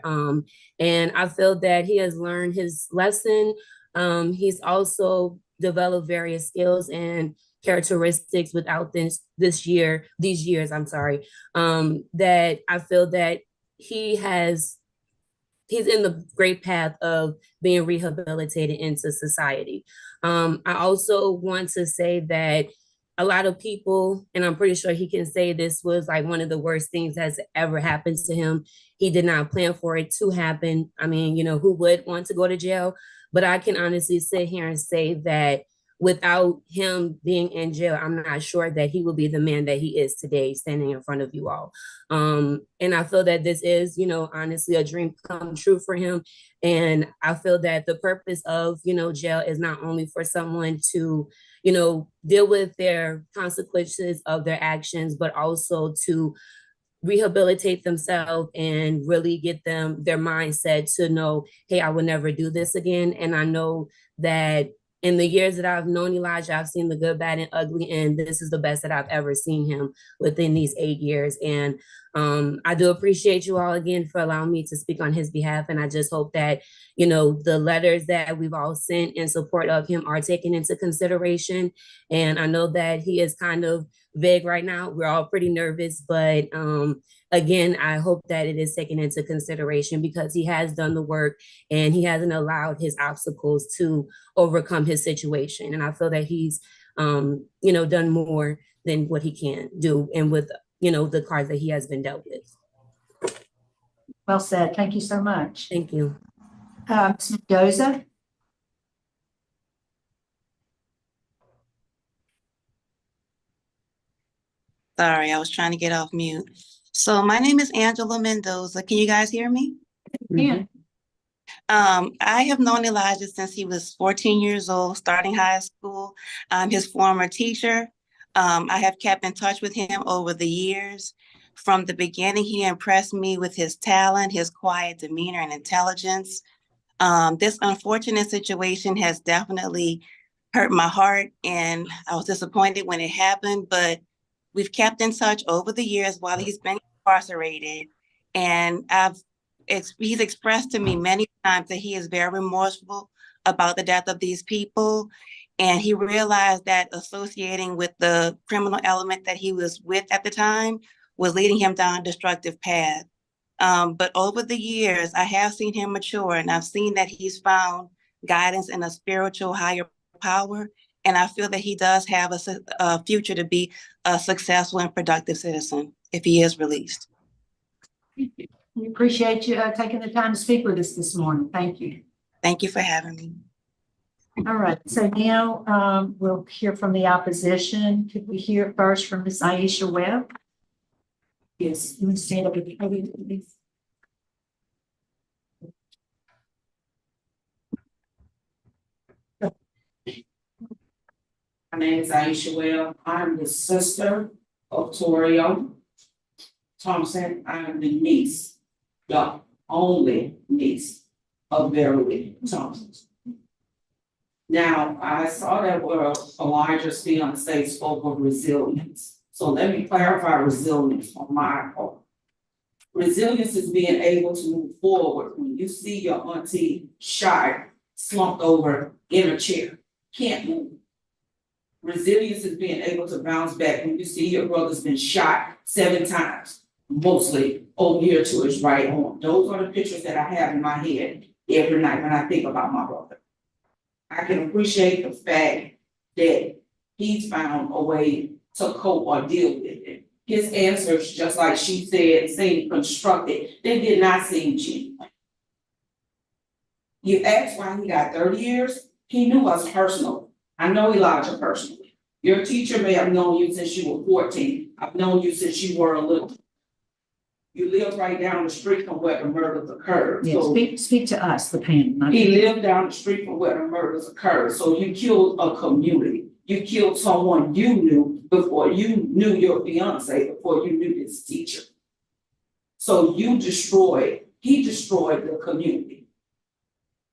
And I feel that he has learned his lesson. He's also developed various skills and characteristics without these years, I'm sorry, that I feel that he's in the great path of being rehabilitated into society. I also want to say that a lot of people, and I'm pretty sure he can say this was like one of the worst things that's ever happened to him. He did not plan for it to happen. I mean, who would want to go to jail? But I can honestly sit here and say that without him being in jail, I'm not sure that he will be the man that he is today, standing in front of you all. And I feel that this is, honestly a dream come true for him. And I feel that the purpose of, jail is not only for someone to, deal with their consequences of their actions, but also to rehabilitate themselves and really get their mindset to know, hey, I will never do this again. And I know that in the years that I've known Elijah, I've seen the good, bad, and ugly, and this is the best that I've ever seen him within these 8 years. And I do appreciate you all again for allowing me to speak on his behalf. And I just hope that, the letters that we've all sent in support of him are taken into consideration. And I know that he is kind of vague right now. We're all pretty nervous, but again, I hope that it is taken into consideration because he has done the work and he hasn't allowed his obstacles to overcome his situation. And I feel that he's, done more than what he can do and with, the cards that he has been dealt with. Well said. Thank you so much. Thank you. Ms. Mendoza. Sorry, I was trying to get off mute. So my name is Angela Mendoza. Can you guys hear me? Yeah. I have known Elijah since he was 14 years old, starting high school. I'm his former teacher. I have kept in touch with him over the years. From the beginning, he impressed me with his talent, his quiet demeanor, and intelligence. This unfortunate situation has definitely hurt my heart, and I was disappointed when it happened, but we've kept in touch over the years while he's been incarcerated, and he's expressed to me many times that he is very remorseful about the death of these people, and he realized that associating with the criminal element that he was with at the time was leading him down a destructive path. But over the years, I have seen him mature, and I've seen that he's found guidance in a spiritual higher power. And I feel that he does have a future to be a successful and productive citizen if he is released. We appreciate you taking the time to speak with us this morning. Thank you. Thank you for having me. All right, so now we'll hear from the opposition. Could we hear first from Ms. Aisha Webb? Yes, you want to stand up at the podium, please? My name is Aisha Webb. I'm the sister of Torio Thompson. I'm the niece, the only niece of Beverly Thompson. Now, I saw that where Elijah's fiance spoke of resilience. So let me clarify resilience on my part. Resilience is being able to move forward when you see your auntie shot, slumped over in a chair, can't move. Resilience is being able to bounce back when you see your brother's been shot 7 times, mostly over here to his right arm. Those are the pictures that I have in my head every night when I think about my brother. I can appreciate the fact that he's found a way to cope or deal with it. His answers, just like she said, seemed constructed. They did not seem genuine. You asked why he got 30 years. He knew us personally. I know Elijah personally. Your teacher may have known you since you were 14. I've known you since you were a little. You live right down the street from where the murders occurred. Yes, So speak to us, the panel. not he to- lived down the street from where the murders occurred. So you killed a community. You killed someone you knew before you knew your fiance, before you knew this teacher. So he destroyed the community.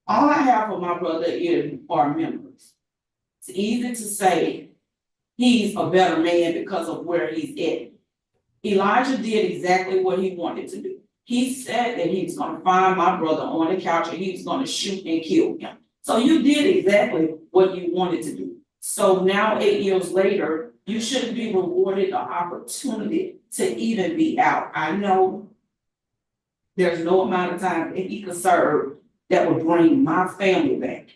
All I have for my brother are memories. It's easy to say he's a better man because of where he's at. Elijah did exactly what he wanted to do. He said that he was gonna find my brother on the couch and he was gonna shoot and kill him. So you did exactly what you wanted to do. So now 8 years later, you shouldn't be rewarded the opportunity to even be out. I know there's no amount of time that he could serve that would bring my family back.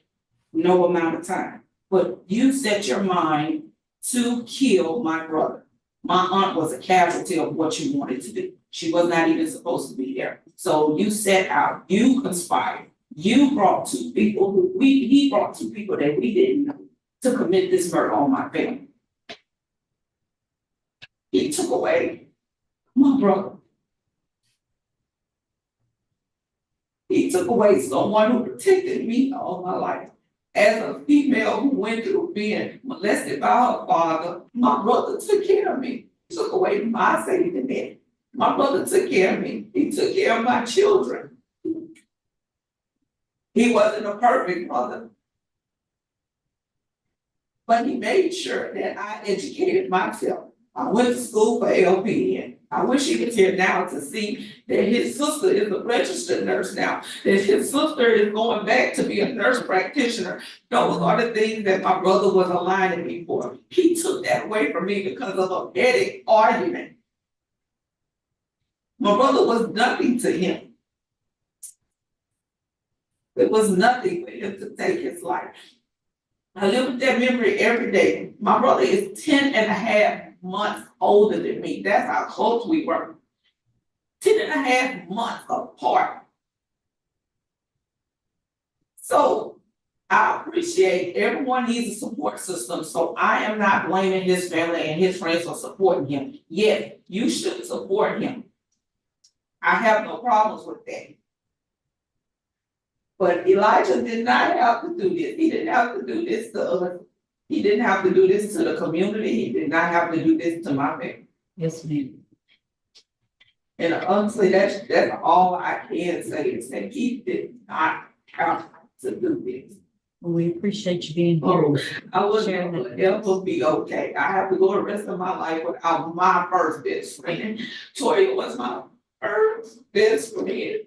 No amount of time. But you set your mind to kill my brother. My aunt was a casualty of what you wanted to do. She was not even supposed to be there. So you set out, you conspired, you brought 2 people he brought 2 people that we didn't know to commit this murder on my family. He took away my brother. He took away someone who protected me all my life. As a female who went through being molested by her father, my brother took care of me. He took away my safety net. My brother took care of me. He took care of my children. He wasn't a perfect mother, but he made sure that I educated myself. I went to school for LPN. I wish he was here now to see that his sister is a registered nurse now, that his sister is going back to be a nurse practitioner. Those are the things that my brother was aligning me for. He took that away from me because of a petty argument. My brother was nothing to him. It was nothing for him to take his life. I live with that memory every day. My brother is 10 and a half months older than me. That's how close we were. 10 and a half months apart. So I appreciate everyone needs a support system. So I am not blaming his family and his friends for supporting him. Yet you should support him. I have no problems with that. But Elijah did not have to do this. He didn't have to do this to us. He didn't have to do this to the community. He did not have to do this to my family. Yes, ma'am. And honestly, that's all I can say is that he did not have to do this. Well, we appreciate you being Oh, here. I would Sharing never that. ever be okay. I have to go the rest of my life without my first best friend. Toya was my first best friend.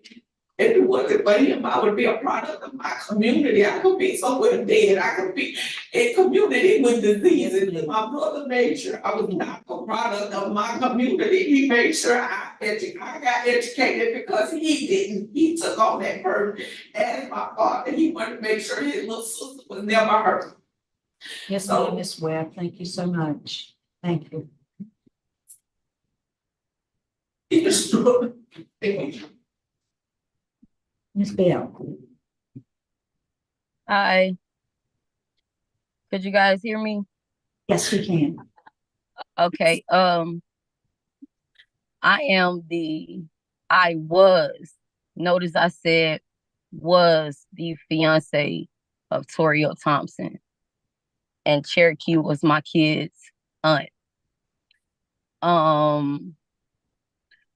If it wasn't for him, I would be a product of my community. I could be somewhere dead. I could be a community with diseases. And my brother made sure I was not a product of my community. He made sure I got educated because he didn't. He took on that burden as my father. He wanted to make sure his little sister was never hurt. Yes, So- ma'am, Ms. Webb. Thank you so much. Thank you. He destroyed. Ms. Bell. Hi. Could you guys hear me? Yes, we can. Okay. I was, notice I said was the fiance of Torio Thompson, and Cherokee was my kid's aunt.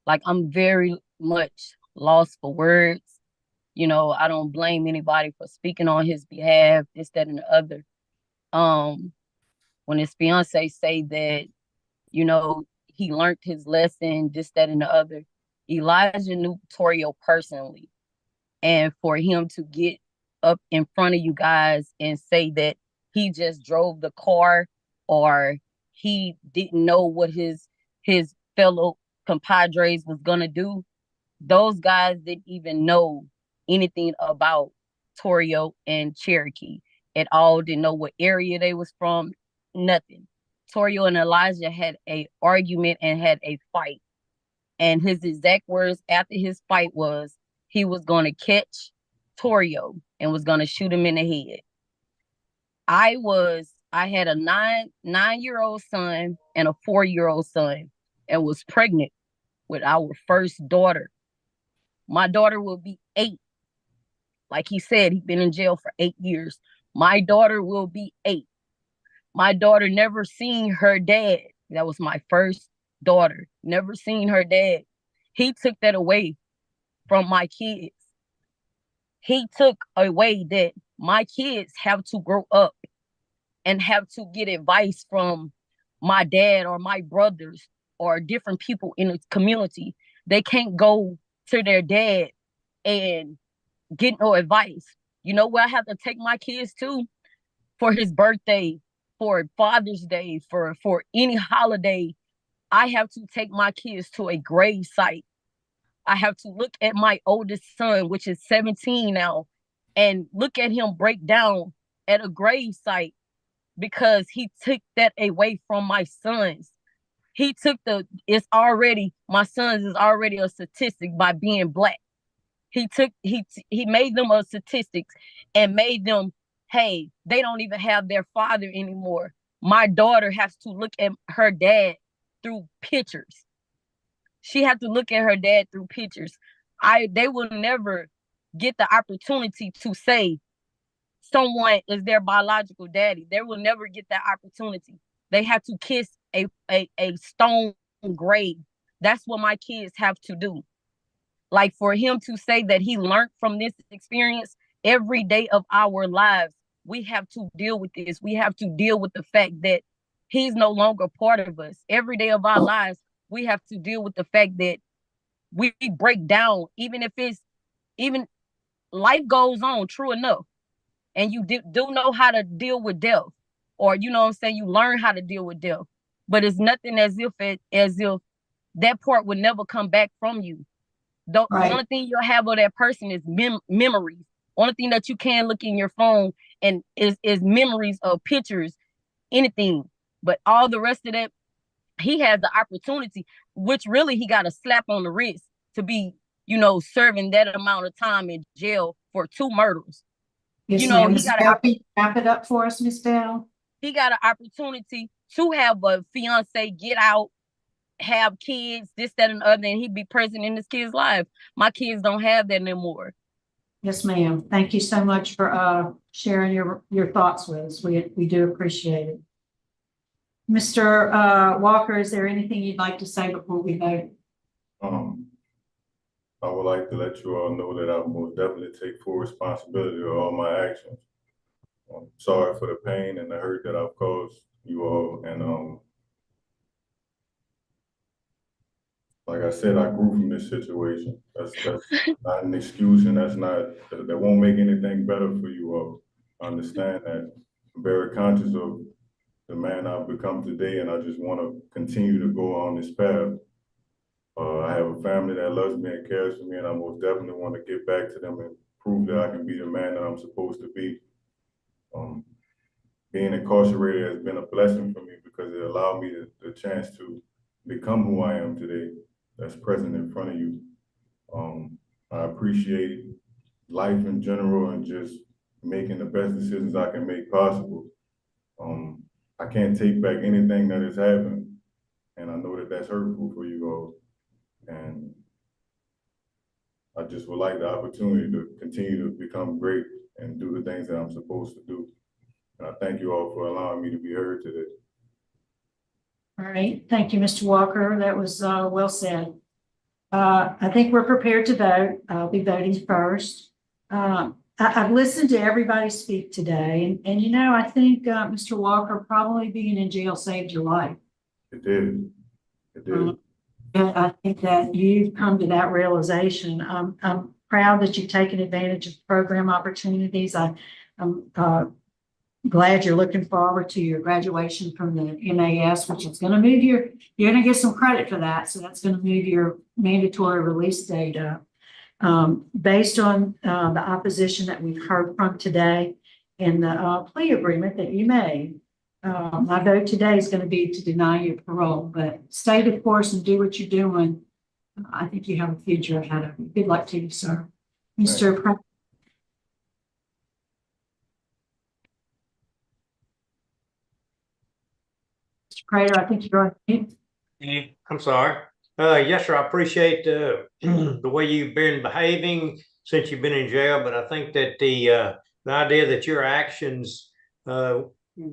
Like, I'm very much lost for words. You know, I don't blame anybody for speaking on his behalf, this, that, and the other. When his fiance say that, you know, he learned his lesson, this, that, and the other. Elijah knew Torio personally. And for him to get up in front of you guys and say that he just drove the car, or he didn't know what his fellow compadres was gonna do, those guys didn't even know anything about Torio and Cherokee at all. Didn't know what area they was from, nothing. Torio and Elijah had a argument and had a fight. And his exact words after his fight was he was going to catch Torio and was going to shoot him in the head. I had a nine-year-old son and a 4-year-old son, and was pregnant with our first daughter. My daughter will be 8. Like he said, he's been in jail for 8 years. My daughter will be 8. My daughter never seen her dad. That was my first daughter. Never seen her dad. He took that away from my kids. He took away that my kids have to grow up and have to get advice from my dad or my brothers or different people in the community. They can't go to their dad and get no advice. You know where I have to take my kids to? For his birthday, for Father's Day, for any holiday, I have to take my kids to a grave site. I have to look at my oldest son, which is 17 now, and look at him break down at a grave site because he took that away from my sons. He took my sons is already a statistic by being Black. He made them a statistics and made them, hey, they don't even have their father anymore. My daughter has to look at her dad through pictures. She had to look at her dad through pictures. They will never get the opportunity to say someone is their biological daddy. They will never get that opportunity. They have to kiss a stone grave. That's what my kids have to do. Like, for him to say that he learned from this experience, every day of our lives, we have to deal with this. We have to deal with the fact that he's no longer part of us. Every day of our lives, we have to deal with the fact that we break down, even life goes on, true enough. And you do know how to deal with death, or, you know what I'm saying, you learn how to deal with death. But it's nothing as if that part would never come back from you. The only thing you'll have of that person is memories. Only thing that you can look in your phone and is memories of pictures, anything. But all the rest of that, he has the opportunity, which really he got a slap on the wrist to be, serving that amount of time in jail for 2 murders. Yes, He got wrap it up for us, Ms. Bell. He got an opportunity to have a fiance, get out, have kids, this, that, and the other, and he'd be present in his kids' life. My kids don't have that anymore. Yes, ma'am. Thank you so much for sharing your thoughts with us. We do appreciate it. Mr. Walker, is there anything you'd like to say before we vote? I would like to let you all know that I will definitely take full responsibility of all my actions. I'm sorry for the pain and the hurt that I've caused you all, and like I said, I grew from this situation. That's not an excuse, and that won't make anything better for you all. I understand that. I'm very conscious of the man I've become today, and I just want to continue to go on this path. I have a family that loves me and cares for me, and I most definitely want to get back to them and prove that I can be the man that I'm supposed to be. Being incarcerated has been a blessing for me because it allowed me the chance to become who I am today, that's present in front of you. I appreciate life in general and just making the best decisions I can make possible. I can't take back anything that has happened, and I know that that's hurtful for you all. And I just would like the opportunity to continue to become great and do the things that I'm supposed to do. And I thank you all for allowing me to be heard today. All right, thank you, Mr. Walker. That was well said. I think we're prepared to vote. I'll be voting first. I've listened to everybody speak today, and you know, I think Mr. Walker, probably being in jail saved your life. It did. It did. And I think that you've come to that realization. I'm proud that you've taken advantage of program opportunities. I'm glad you're looking forward to your graduation from the MAS, which is going to move you're going to get some credit for that. So that's going to move your mandatory release date up. Based on the opposition that we've heard from today and the plea agreement that you made, my vote today is going to be to deny your parole, but stay the course and do what you're doing. I think you have a future ahead of you. Good luck to you, sir. Mr. Prater. Mr. Prater, I think you're on mute. I'm sorry. Yes, sir. I appreciate the way you've been behaving since you've been in jail, but I think that the idea that your actions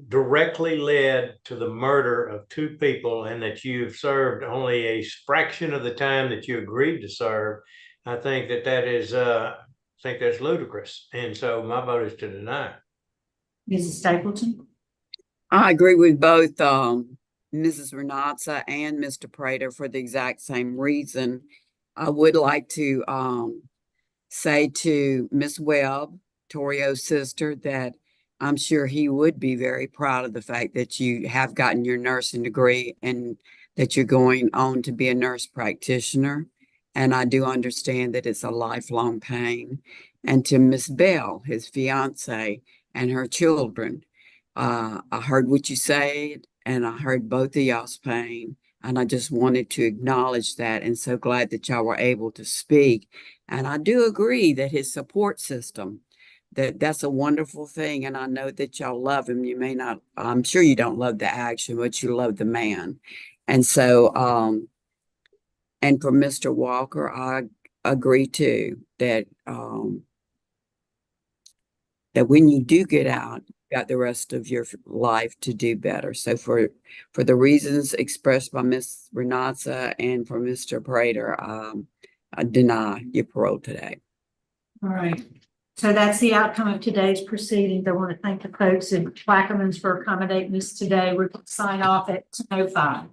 directly led to the murder of two people and that you've served only a fraction of the time that you agreed to serve, I think that is I think that's ludicrous. And so my vote is to deny. Mrs. Stapleton. I agree with both Mrs. Renata and Mr. Prater for the exact same reason. I would like to say to Miss Webb, Torio's sister, that I'm sure he would be very proud of the fact that you have gotten your nursing degree and that you're going on to be a nurse practitioner. And I do understand that it's a lifelong pain. And to Miss Bell, his fiance, and her children, I heard what you said, and I heard both of y'all's pain. And I just wanted to acknowledge that, and so glad that y'all were able to speak. And I do agree that his support system, that's a wonderful thing. And I know that y'all love him. You may not, I'm sure you don't love the action, but you love the man. And so, and for Mr. Walker, I agree too that that when you do get out, you got the rest of your life to do better. So for the reasons expressed by Ms. Renata and for Mr. Prater, I deny your parole today. All right. So that's the outcome of today's proceedings. I want to thank the folks in Plaquemines for accommodating us today. We're going to sign off at 10:05.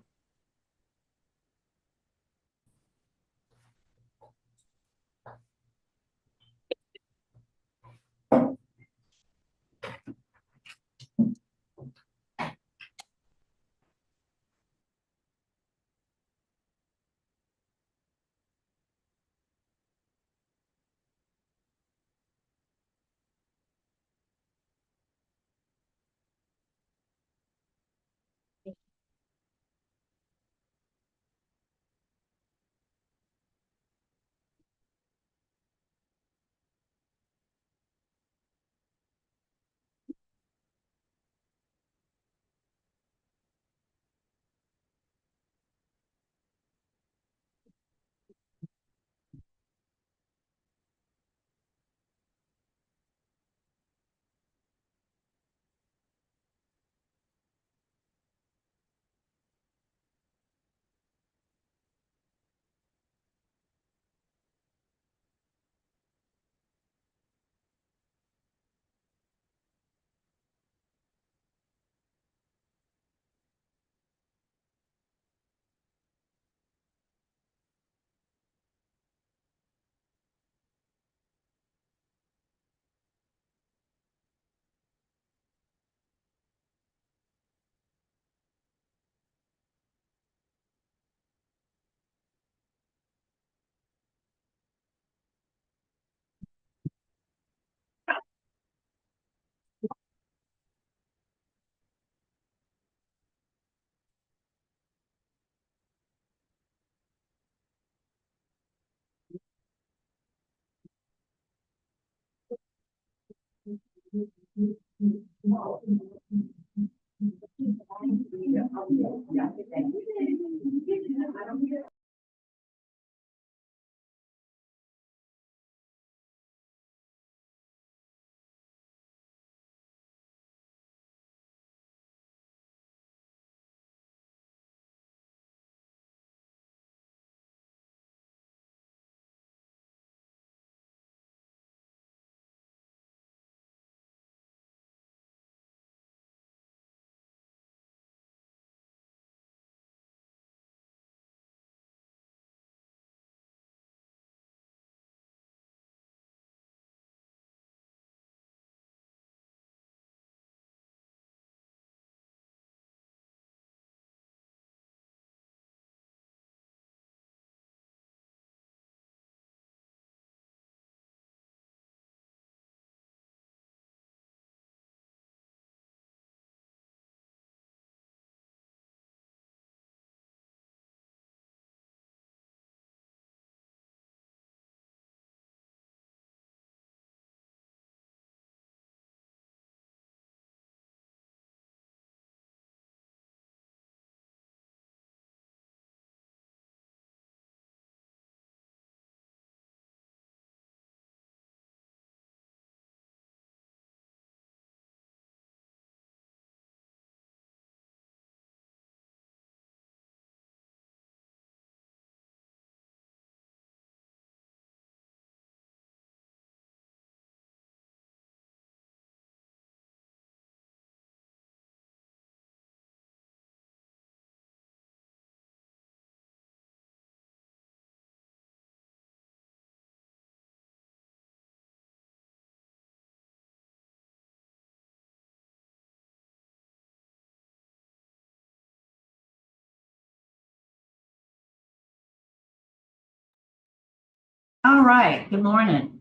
All right, good morning.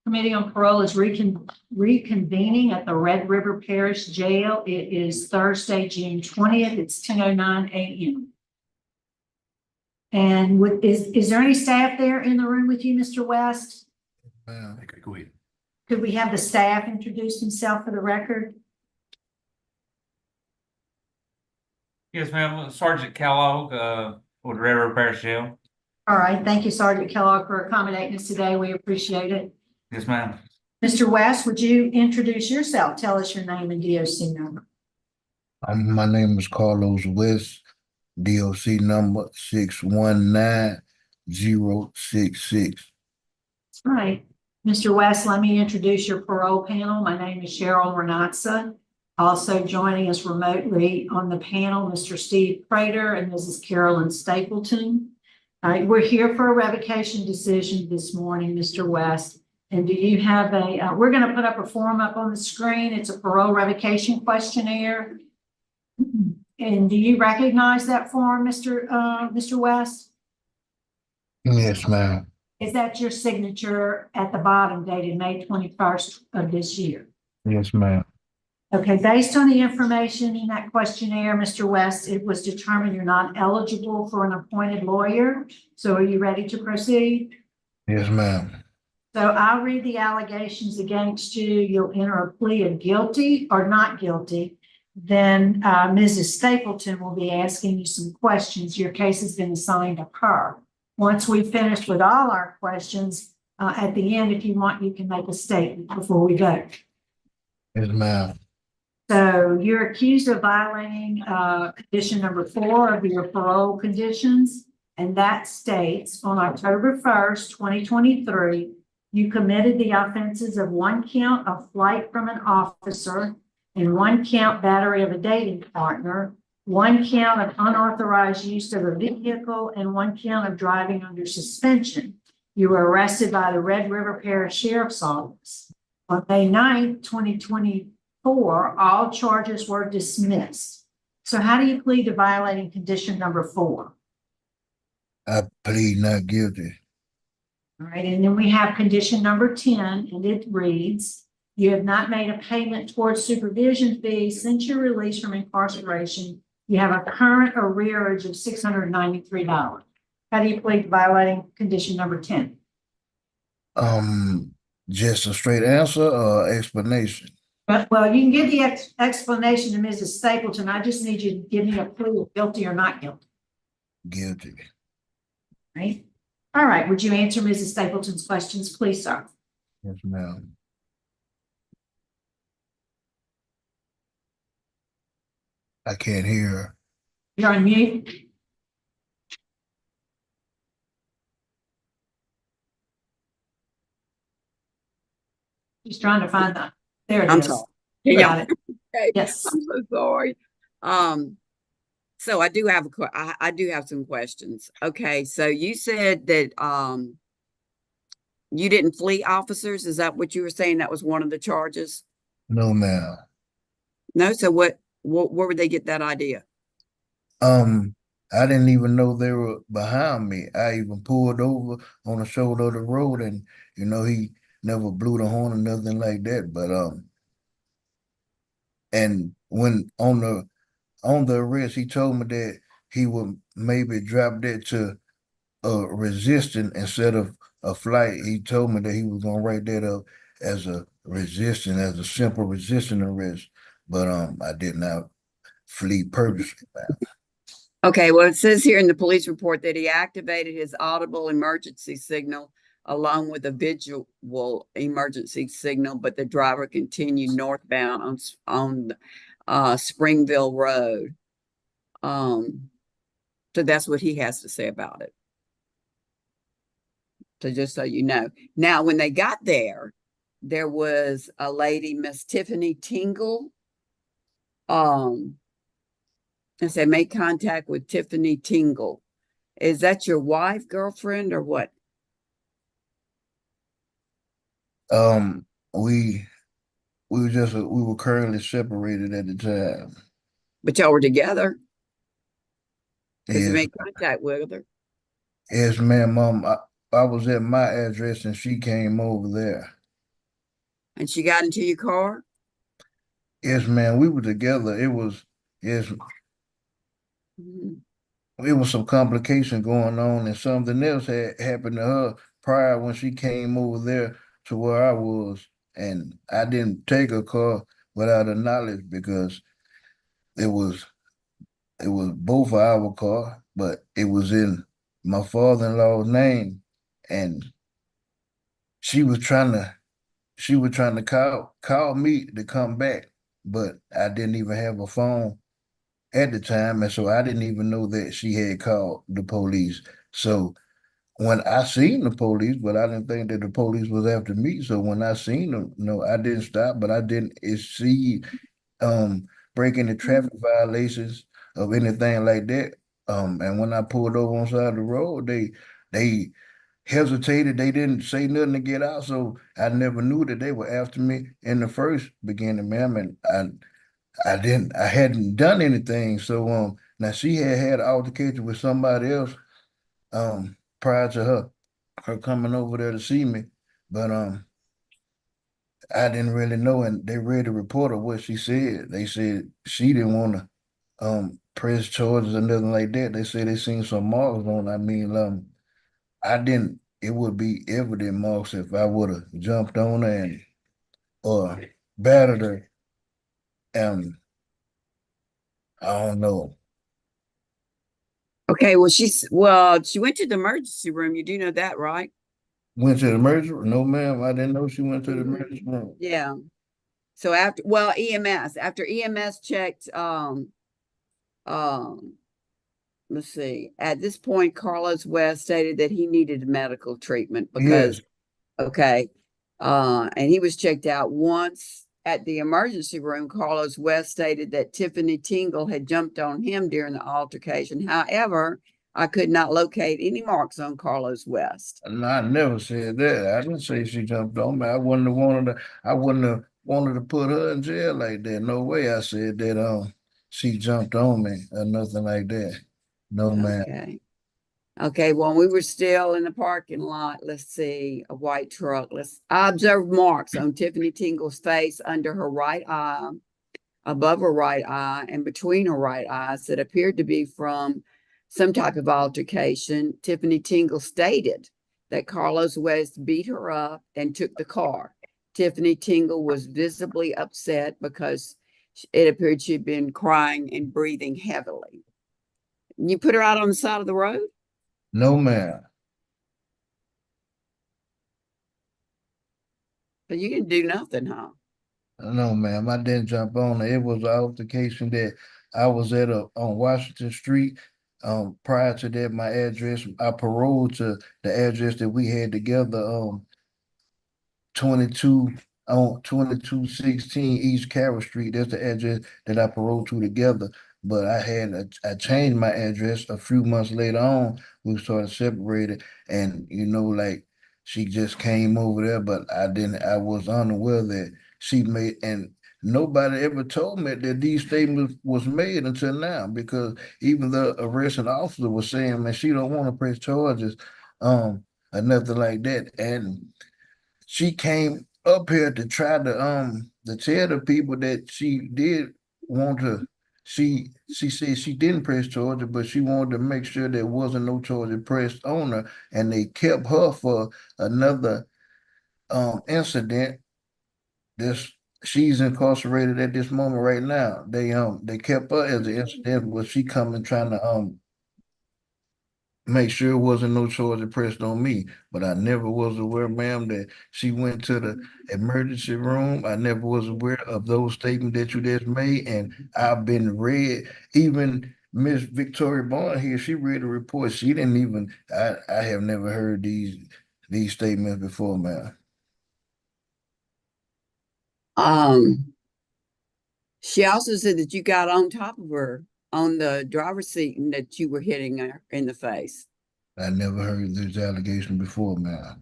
Committee on Parole is reconvening at the Red River Parish Jail. It is Thursday, June 20th. It's 10:09 a.m. And is there any staff there in the room with you, Mr. West? Okay, go ahead. Could we have the staff introduce himself for the record? Yes, ma'am. Sergeant Kellogg, with Red River Parish Jail. All right, thank you, Sergeant Kellogg, for accommodating us today. We appreciate it. Yes, ma'am. Mr. West, would you introduce yourself? Tell us your name and DOC number. My name is Carlos West, DOC number 619-066. All right, Mr. West, let me introduce your parole panel. My name is Cheryl Renatza. Also joining us remotely on the panel, Mr. Steve Prater and Mrs. Carolyn Stapleton. All right, we're here for a revocation decision this morning, Mr. West. And do you have we're going to put up a form up on the screen. It's a parole revocation questionnaire. And do you recognize that form, Mr. West? Yes, ma'am. Is that your signature at the bottom dated May 21st of this year? Yes, ma'am. Okay, based on the information in that questionnaire, Mr. West, it was determined you're not eligible for an appointed lawyer. So are you ready to proceed? Yes, ma'am. So I'll read the allegations against you. You'll enter a plea of guilty or not guilty. Then Mrs. Stapleton will be asking you some questions. Your case has been assigned to her. Once we've finished with all our questions, at the end, if you want, you can make a statement before we go. Yes, ma'am. So you're accused of violating condition number 4 of your parole conditions. And that states on October 1st, 2023, you committed the offenses of 1 count of flight from an officer and 1 count battery of a dating partner, 1 count of unauthorized use of a vehicle, and 1 count of driving under suspension. You were arrested by the Red River Parish Sheriff's Office. On May 9th, 2024, all charges were dismissed. So how do you plead to violating condition number 4? I plead not guilty. All right, and then we have condition number 10, and it reads, you have not made a payment towards supervision fees since your release from incarceration. You have a current arrearage of $693. How do you plead violating condition number 10? Just a straight answer or explanation? Well, you can give the explanation to Mrs. Stapleton. I just need you to give me a plea of guilty or not guilty. Guilty. Right? All right. Would you answer Mrs. Stapleton's questions, please, sir? Yes, ma'am. I can't hear her. You're on mute. She's trying to find that. There it I'm is. sorry. You Yeah. got it. Okay. Yes. I'm so sorry. So I do have I do have some questions. Okay, so you said that you didn't flee officers. Is that what you were saying? That was one of the charges? No, ma'am. No. So where would they get that idea? I didn't even know they were behind me. I even pulled over on the shoulder of the road, and he never blew the horn or nothing like that. But and when on the arrest, he told me that he would maybe drop that to resisting instead of a flight. He told me that he was gonna write that up as a resisting, as a simple resisting arrest. But I did not flee purposely. Okay, well, it says here in the police report that he activated his audible emergency signal along with a visual emergency signal, but the driver continued northbound on Springville Road. So that's what he has to say about it. So just so you know. Now, when they got there, there was a lady, Miss Tiffany Tingle. And said, make contact with Tiffany Tingle. Is that your wife, girlfriend, or what? We were currently separated at the time. But y'all were together? Because Yes. you made contact with her. Yes, ma'am. I was at my address and she came over there. And she got into your car? Yes, man, we were together. Yes, Mhm. it was some complication going on and something else had happened to her prior when she came over there to where I was. And I didn't take her car without her knowledge because it was it was both of our car, but it was in my father-in-law's name. And she was trying to call me to come back, but I didn't even have a phone at the time, and so I didn't even know that she had called the police. So when I seen the police, but I didn't think that the police was after me. So when I seen them, no, I didn't stop, but I didn't exceed breaking the traffic violations of anything like that. And when I pulled over on side of the road, they hesitated. They didn't say nothing to get out. So I never knew that they were after me in the first beginning, ma'am. And I hadn't done anything. So now she had an altercation with somebody else prior to her coming over there to see me. But I didn't really know, and they read the report of what she said. They said she didn't want to press charges or nothing like that. They said they seen some marks on. I mean, I didn't. It would be evident marks if I would have jumped on her and or battered her. I don't know. Okay, well, she went to the emergency room. You do know that, right? Went to the emergency room? No, ma'am. I didn't know she went to the emergency room. Yeah. So after EMS checked, um, let's see. At this point, Carlos West stated that he needed medical treatment Yes. because, okay, and he was checked out once at the emergency room. Carlos West stated that Tiffany Tingle had jumped on him during the altercation. However, I could not locate any marks on Carlos West. No, I never said that. I didn't say she jumped on me. I wouldn't have wanted to put her in jail like that. No way I said that she jumped on me or nothing like that. No, man. Okay. Okay, well, we were still in the parking lot. Let's see, a white truck. I observed marks on Tiffany Tingle's face under her right eye, above her right eye, and between her right eyes that appeared to be from some type of altercation. Tiffany Tingle stated that Carlos West beat her up and took the car. Tiffany Tingle was visibly upset because it appeared she'd been crying and breathing heavily. You put her out on the side of the road? No, man. But you didn't do nothing, huh? No, ma'am. I didn't jump on her. It was an altercation that I was at on Washington Street. Prior to that, my address, I paroled to the address that we had together. 2216 East Carroll Street. That's the address that I paroled to together. But I changed my address a few months later on. We started separated, and like she just came over there, but I was unaware that she made, and nobody ever told me that these statements was made until now, because even the arresting officer was saying, man, she don't want to press charges, or nothing like that. And she came up here to try to tell the people that she did want to. She said she didn't press charges, but she wanted to make sure there wasn't no charges pressed on her, and they kept her for another incident. This She's incarcerated at this moment right now. They kept her as an incident, but she coming trying to make sure it wasn't no charge pressed on me. But I never was aware, ma'am, that she went to the emergency room. I never was aware of those statements that you just made. And I've been read, even Miss Victoria Bond here, she read the report. She didn't even, I have never heard these statements before, ma'am. She also said that you got on top of her on the driver's seat and that you were hitting her in the face. I never heard this allegation before, ma'am.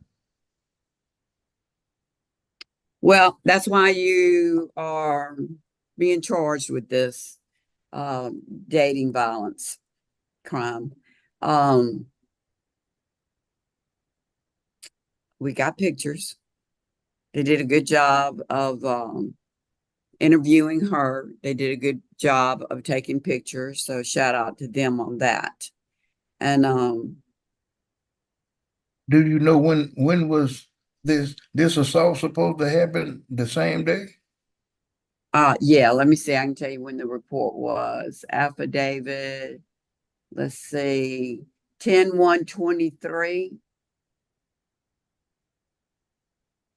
Well, that's why you are being charged with this dating violence crime. We got pictures. They did a good job of interviewing her. They did a good job of taking pictures. So shout out to them on that. And Do you know when was this assault supposed to happen the same day? yeah, let me see. I can tell you when the report was. Affidavit, let's see, 10/1/23.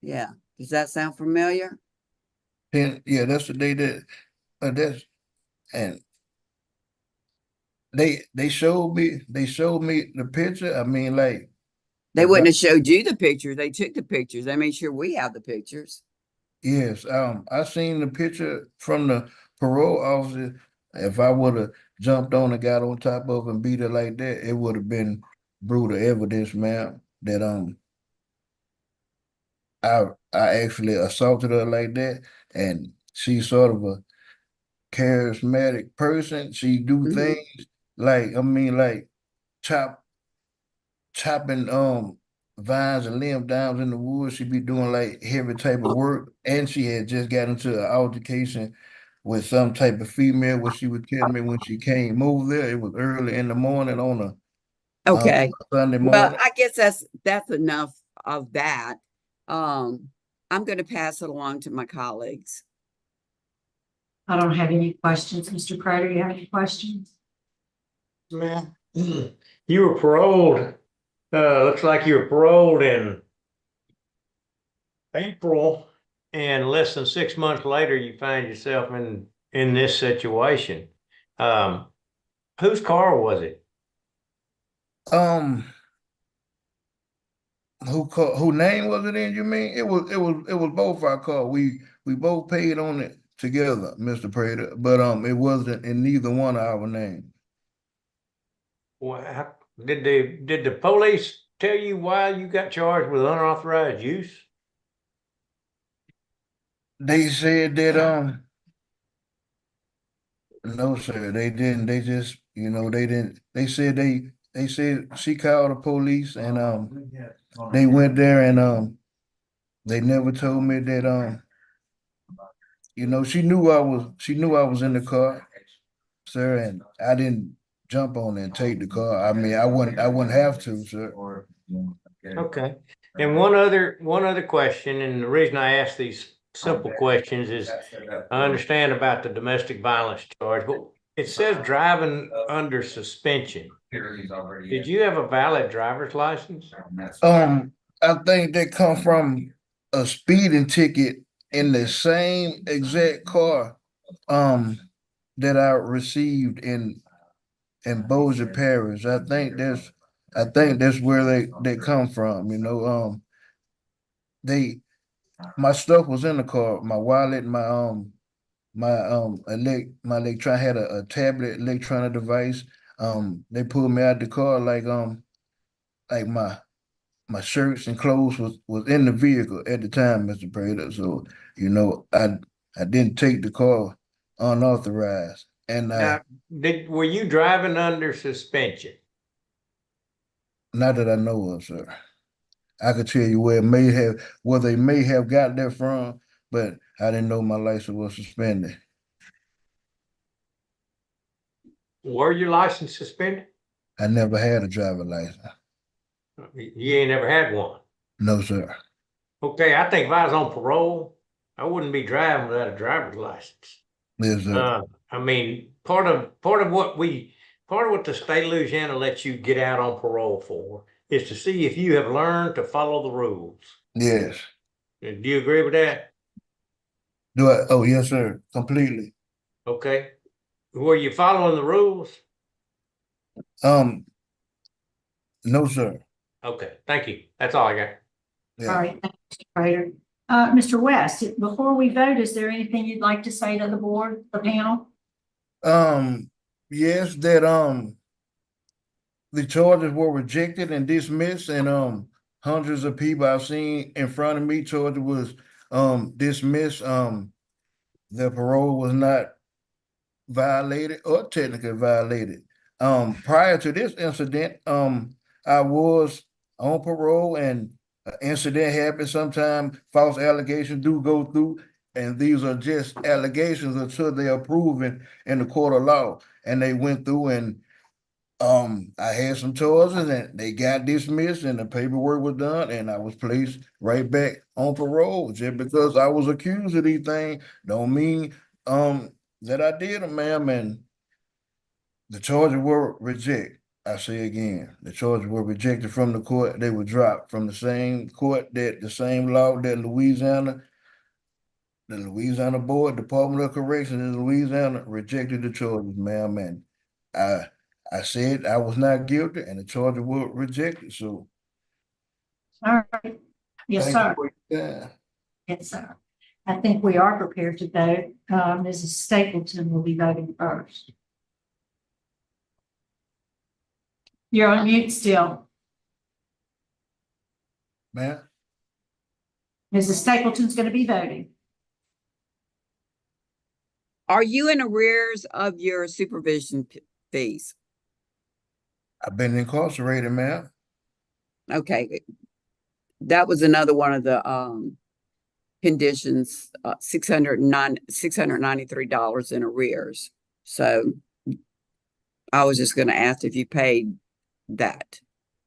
Yeah. Does that sound familiar? Yeah, that's the day that that's and they showed me the picture. I mean, like They wouldn't have showed you the pictures. They took the pictures. They made sure we have the pictures. yes, I seen the picture from the parole officer. If I would have jumped on and got on top of and beat her like that, it would have been brutal evidence, ma'am, that I actually assaulted her like that, and she's sort of a charismatic person. She do things like, I mean, like chopping vines and limb down in the woods. She be doing like heavy type of work, and she had just got into an altercation with some type of female. What she would tell me when she came over there, it was early in the morning on a Okay. Sunday Well, morning. I guess that's enough of that. I'm going to pass it along to my colleagues. I don't have any questions. Mr. Prater, you have any questions? Man, you were paroled. Looks like you were paroled in April, and less than 6 months later, you find yourself in this situation. Whose car was it? Um, who name was it in? You mean it was both our car. We both paid on it together, Mr. Prater, but it wasn't in neither one of our names. Well, did the police tell you why you got charged with unauthorized use? They said that no, sir, they didn't. They just, they didn't. They said she called the police and they went there and they never told me that she knew I was in the car, sir, and I didn't jump on it and take the car. I mean, I wouldn't have to, sir. Okay. And one other question, and the reason I ask these simple questions is I understand about the domestic violence charge, but it says driving under suspension. Did you have a valid driver's license? I think that come from a speeding ticket in the same exact car that I received in Bossier Parish. I think that's where they come from, my stuff was in the car, my wallet, my electron had a tablet electronic device. They pulled me out the car like my shirts and clothes was in the vehicle at the time, Mr. Prater. So, I didn't take the car unauthorized. And Now, were you driving under suspension? not that I know of, sir. I could tell you where they may have got that from, but I didn't know my license was suspended. Were your license suspended? I never had a driver license. You ain't never had one. No, sir. Okay, I think if I was on parole, I wouldn't be driving without a driver's license. Yes, sir. I mean, part of what the state of Louisiana lets you get out on parole for is to see if you have learned to follow the rules. Yes. Do you agree with that? Do I? Oh, yes, sir. Completely. Okay. Were you following the rules? No, sir. Okay, thank you. That's all I got. Yeah. All right, thank you, Mr. Prater. Mr. West, before we vote, is there anything you'd like to say to the board, the panel? Yes, that the charges were rejected and dismissed, and hundreds of people I've seen in front of me, charge was dismissed. Their parole was not violated or technically violated. Prior to this incident, I was on parole and an incident happens, sometimes false allegations do go through, and these are just allegations until they are proven in the court of law. And they went through and I had some charges and they got dismissed and the paperwork was done and I was placed right back on parole. Just because I was accused of these things don't mean that I did them, ma'am. And the charges were rejected. I say again, the charges were rejected from the court. They were dropped from the same court that the same law that the Louisiana Board, Department of Corrections in Louisiana rejected the charges, ma'am. And I I said I was not guilty and the charges were rejected. So All right. Yes, thank you sir. for your time. Yes, sir. I think we are prepared to vote. Mrs. Stapleton will be voting first. You're on mute still. Ma'am, Mrs. Stapleton's going to be voting. Are you in arrears of your supervision fees? I've been incarcerated, ma'am. Okay. That was another one of the conditions, $693 in arrears. So I was just gonna ask if you paid that.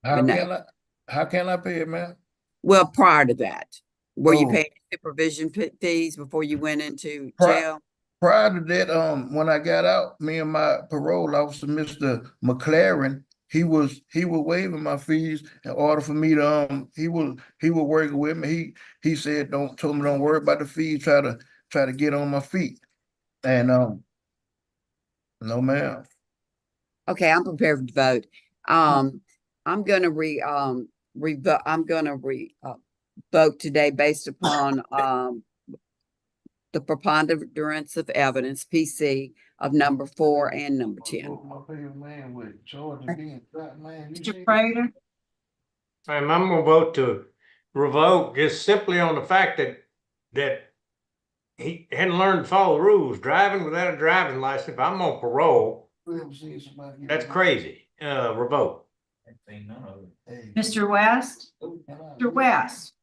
How But no. how can I pay it, ma'am? Well, prior to that, were you Oh. paying supervision fees before you went into Pri- jail? Prior to that, when I got out, me and my parole officer, Mr. McLaren, he was waiving my fees in order for me to he was working with me. He said told me don't worry about the fees, try to get on my feet. And no ma'am. Okay, I'm prepared to vote. I'm gonna vote today based upon the preponderance of evidence, PC, of number 4 and number 10. Mr. Prater? I'm gonna vote to revoke just simply on the fact that he hadn't learned to follow the rules. Driving without a driving license, if I'm on parole, that's crazy. Revoke. Mr. West? Mr. West,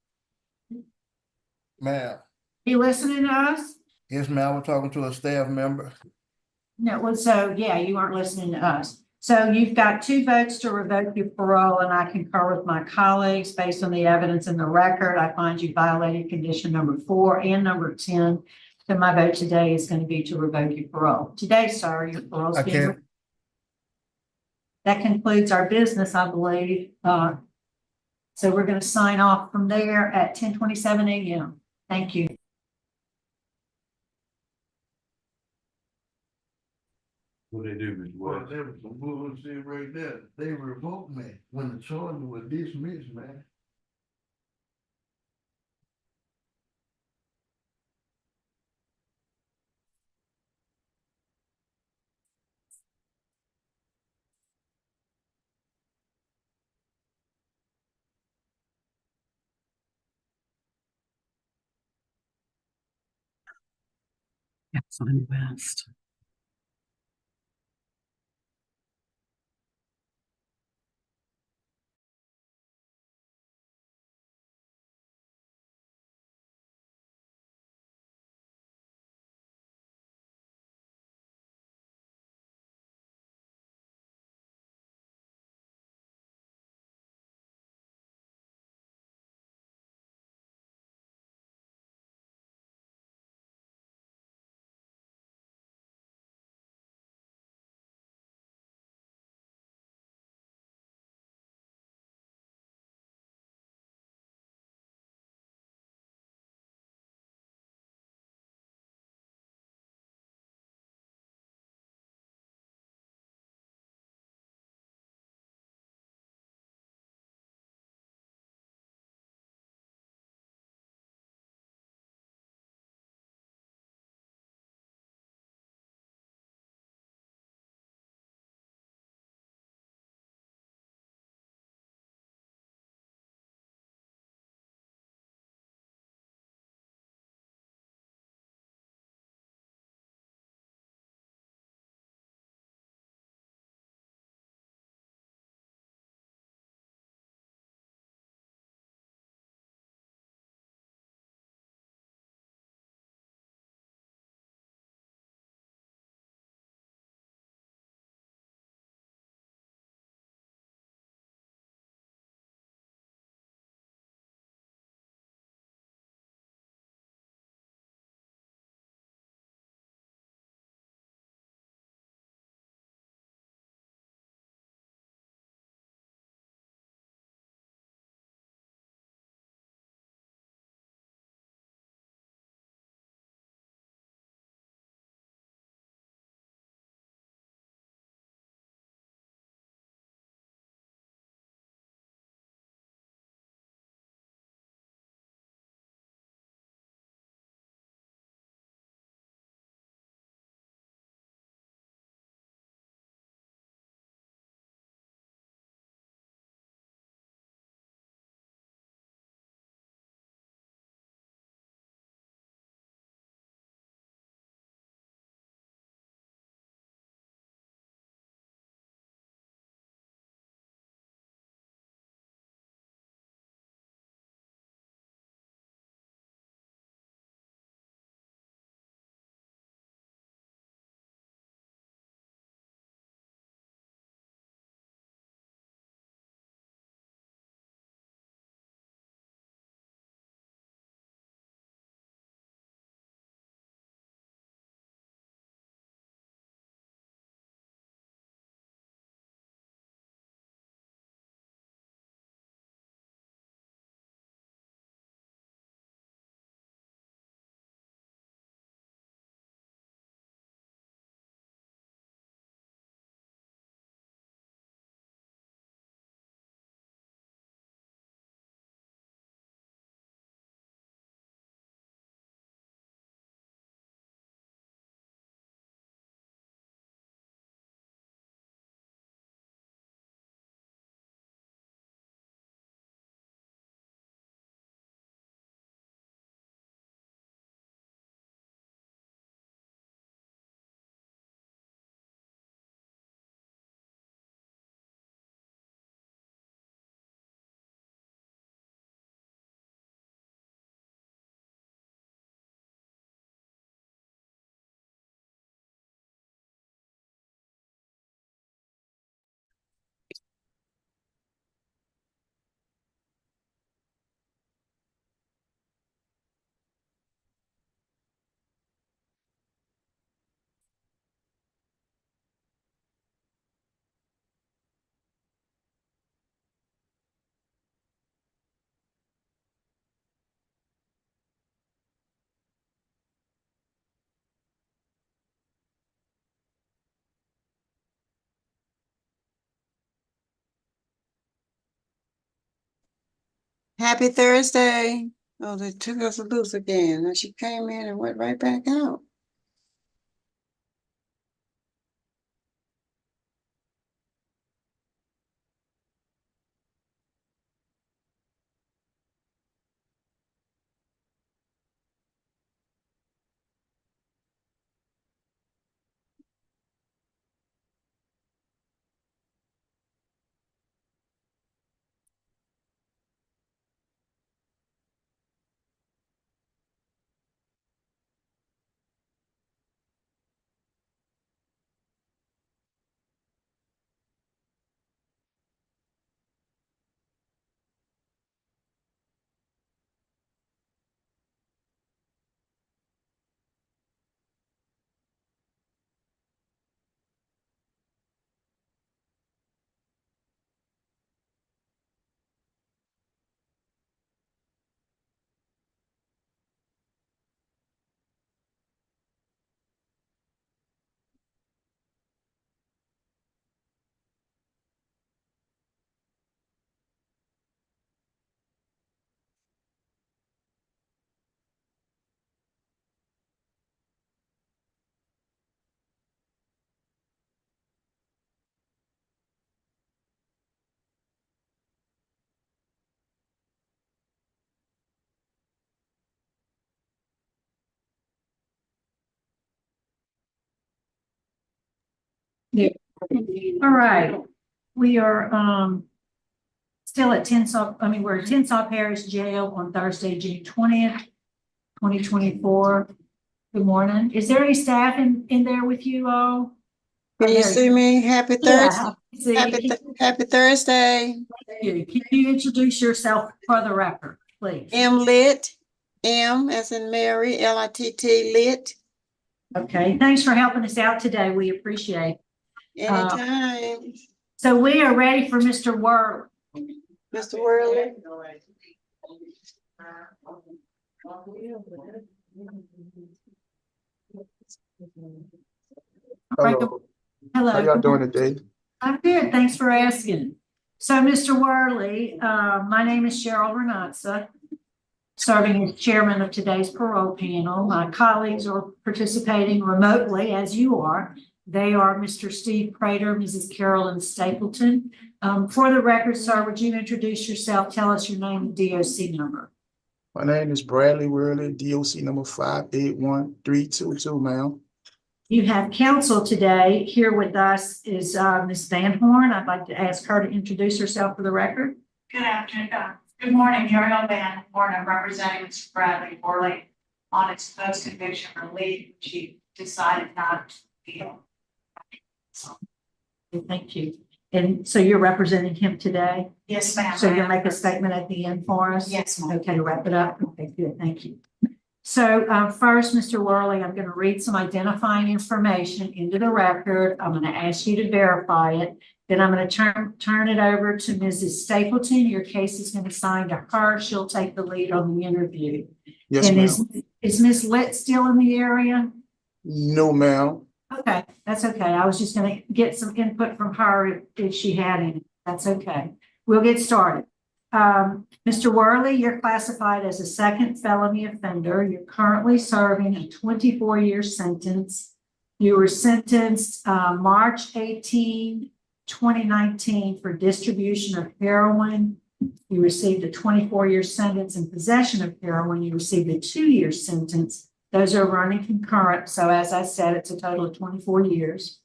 Ma'am. you listening to us? Yes, ma'am. I was talking to a staff member. No, well, so yeah, you weren't listening to us. So you've got 2 votes to revoke your parole, and I concur with my colleagues based on the evidence in the record. I find you violated condition number 4 and number 10. So my vote today is going to be to revoke your parole. Today, sir, your parole's I being. can't. That concludes our business, I believe. So we're going to sign off from there at 10:27 a.m. Thank you. What they do, Mr. West? That was some bullshit right there. They revoked me when the charge was dismissed, man. That's on West. Happy Thursday. Oh, they took us loose again. And she came in and went right back out. All right, we are still at we're at Tensas Parish Jail on Thursday, June 20th, 2024. Good morning. Is there any staff in there with you all? Can you see me? Happy Thursday. Yeah, Happy Thursday. Can you introduce yourself for the record, please? M Lit. M as in Mary, Litt Lit. Okay, thanks for helping us out today. We appreciate it. Anytime. So we are ready for Mr. Worley. Mr. Worley. Hello. Hello. How y'all doing today? I'm good. Thanks for asking. So, Mr. Worley, my name is Cheryl Renatza, serving as chairman of today's parole panel. My colleagues are participating remotely, as you are. They are Mr. Steve Prater, Mrs. Carolyn Stapleton. For the record, sir, would you introduce yourself? Tell us your name and DOC number. My name is Bradley Worley, DOC number 581322, ma'am. You have counsel today. Here with us is Ms. Van Horn. I'd like to ask her to introduce herself for the record. Good afternoon. Good morning, Muriel Van Horn. I'm representing Mr. Bradley Worley on its post-conviction relief. She decided not to appeal. So, thank you. And so you're representing him today? yes, ma'am. So you'll make a statement at the end for us? Yes, ma'am. Okay, to wrap it up. Okay, good. Thank you. So first, Mr. Worley, I'm going to read some identifying information into the record. I'm going to ask you to verify it. Then I'm going to turn it over to Mrs. Stapleton. Your case is going to be assigned to her. She'll take the lead on the interview. Yes, and ma'am. Is Ms. Litt still in the area? No, ma'am. Okay, that's okay. I was just going to get some input from her if she had any. That's okay. We'll get started. Mr. Worley, you're classified as a second felony offender. You're currently serving a 24-year sentence. You were sentenced March 18, 2019 for distribution of heroin. You received a 24-year sentence in possession of heroin. You received a 2-year sentence. Those are running concurrent. So as I said, it's a total of 24 years.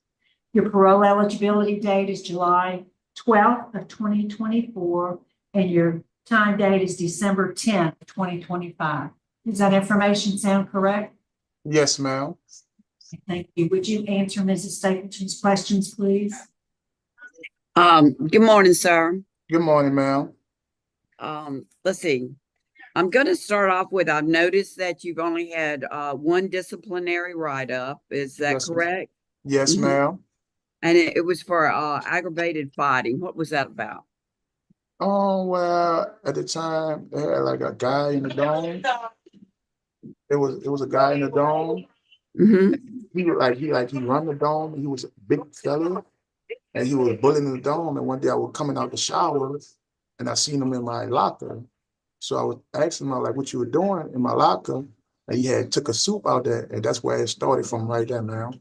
Your parole eligibility date is July 12th of 2024. And your time date is December 10th, 2025. Does that information sound correct? Yes, ma'am. Thank you. Would you answer Mrs. Stapleton's questions, please? Good morning, sir. Good morning, ma'am. Let's see. I'm going to start off with, I've noticed that you've only had one disciplinary write-up. Is that Yes, correct? Yes, ma'am. And it was for aggravated fighting. What was that about? Oh, well, at the time, they had like a guy in the dome. It was a guy in the dome. He run the dome. He was a big fella, and he was bullying the dome. And one day I was coming out the shower, and I seen him in my locker, So I was asking him, like, what you were doing in my locker, and he had took a soup out there, and that's where it started from right there, man.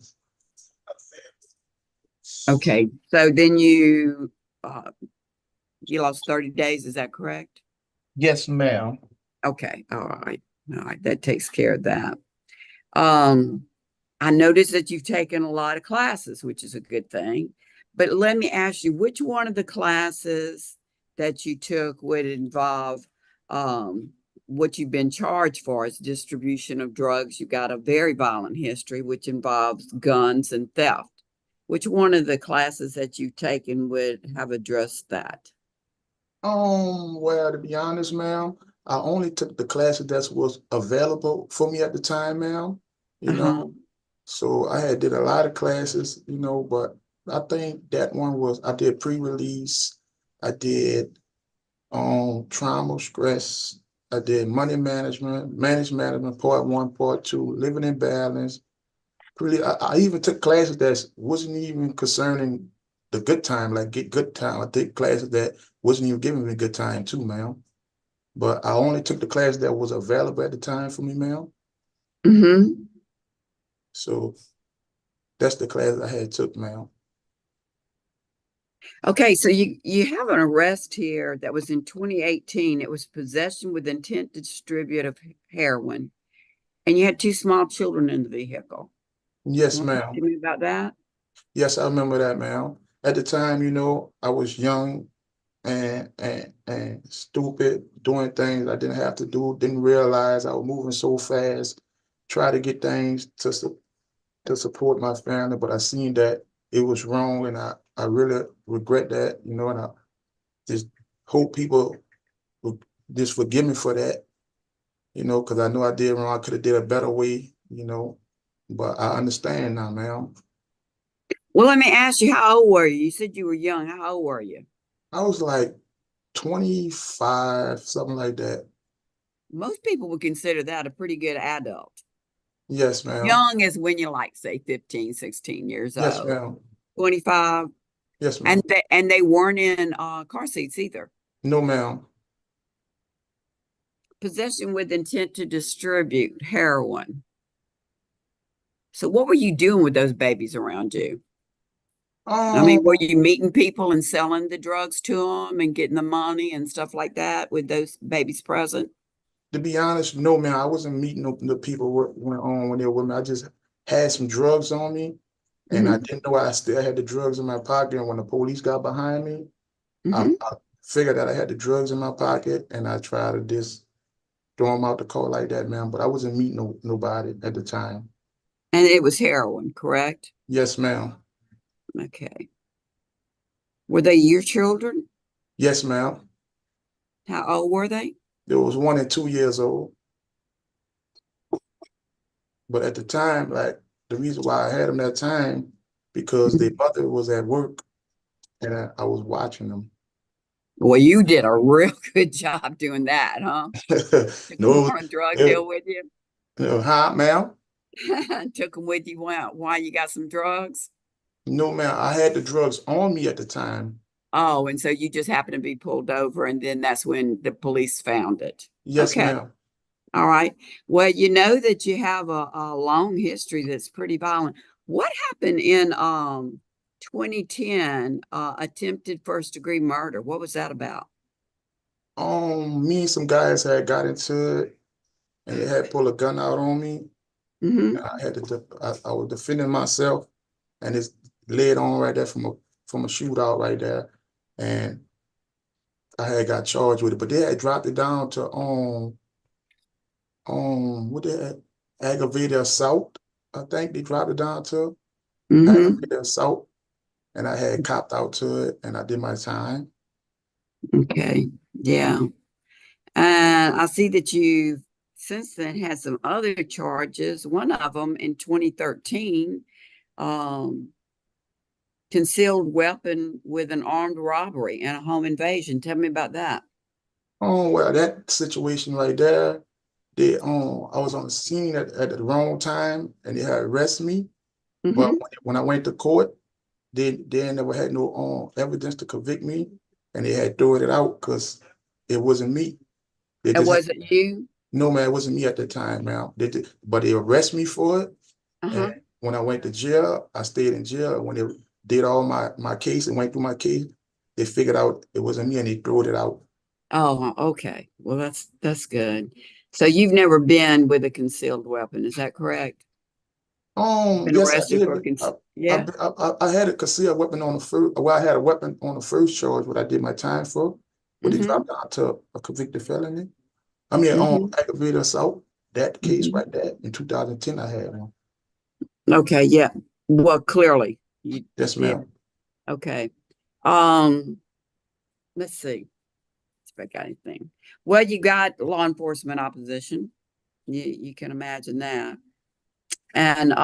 Okay, so then you lost 30 days, is that correct? Yes, ma'am. Okay, all right, that takes care of that. I noticed that you've taken a lot of classes, which is a good thing. But let me ask you, which one of the classes that you took would involve what you've been charged for is distribution of drugs? You got a very violent history, which involves guns and theft. Which one of the classes that you've taken would have addressed that? Well, to be honest, ma'am, I only took the classes that was available for me at the time, ma'am. You know, so I had did a lot of classes, you know, but I think that one was I did pre-release, I did trauma stress, I did money management, management part 1, part 2, living in balance. Really, I even took classes that wasn't even concerning the good time, like get good time. I took classes that wasn't even giving me good time too, ma'am. But I only took the class that was available at the time for me, ma'am. Mm-hmm. So that's the class I had took, ma'am. Okay, so you have an arrest here that was in 2018. It was possession with intent to distribute of heroin, and you had 2 small children in the vehicle. Yes, Want to talk ma'am. to me about that? Yes, I remember that, ma'am. At the time, you know, I was young and stupid, doing things I didn't have to do, didn't realize I was moving so fast, try to get things to support my family, but I seen that it was wrong, and I really regret that, you know, and I just hope people would just forgive me for that, you know, because I know I did wrong. I could have did a better way, you know, but I understand now, ma'am. Well, let me ask you, how old were you? You said you were young. How old were you? I was like 25, something like that. Most people would consider that a pretty good adult. Yes, ma'am. Young is when you're like, say, 15, 16 years Yes, old. ma'am. 25. Yes, ma'am. And they weren't in car seats either. No, ma'am. Possession with intent to distribute heroin. So what were you doing with those babies around you? I mean, were you meeting people and selling the drugs to them and getting the money and stuff like that with those babies present? To be honest, no, man. I wasn't meeting the people when they were with me. I just had some drugs on me, and I didn't know I still had the drugs in my pocket. And when the police got behind me, I figured that I had the drugs in my pocket, and I tried to just throw them out the car like that, man. But I wasn't meeting nobody at the time. And it was heroin, correct? Yes, ma'am. Okay. Were they your children? Yes, ma'am. How old were they? There was 1 and 2 years old. But at the time, like the reason why I had them that time, because their mother was at work and I was watching them. Well, you did a real good job doing that, huh? Took them No, on a drug deal with you? huh, ma'am? Took them with you while you got some drugs? No, ma'am. I had the drugs on me at the time. Oh, and so you just happened to be pulled over, and then that's when the police found it. Yes, Okay. ma'am. All right. Well, you know that you have a long history that's pretty violent. What happened in 2010, attempted first degree murder? What was that about? Me and some guys had got into it and they had pulled a gun out on me. I had to, I was defending myself and it's led on right there from a shootout right there. And I had got charged with it, but they had dropped it down to what they had, aggravated assault. I think they dropped it down to aggravated assault, and I had copped out to it, and I did my time. Okay. Yeah. And I see that you've since then had some other charges. One of them in 2013, concealed weapon with an armed robbery and a home invasion. Tell me about that. Oh well, that situation right there, I was on the scene at the wrong time, and they had arrested me. But when I went to court, they never had no evidence to convict me, and they had thrown it out because it wasn't me. They It just had, wasn't you? no, man, it wasn't me at the time, man. But they arrested me for it. Uh-huh. And when I went to jail, I stayed in jail. When they did all my case and went through my case, they figured out it wasn't me and they threw it out. Oh, okay. Well, that's good. So you've never been with a concealed weapon, is that correct? Been Yes, I arrested did. for yeah. I had a concealed weapon on the first. Well, I had a weapon on the first charge, what I did my time for, but they dropped down to a convicted felony. I mean, on aggravated assault. That case right there in 2010, I had one. Okay, yeah. Well, clearly you Yes, did. ma'am. Okay. Let's see if I got anything. Well, you got law enforcement opposition. You can imagine that. And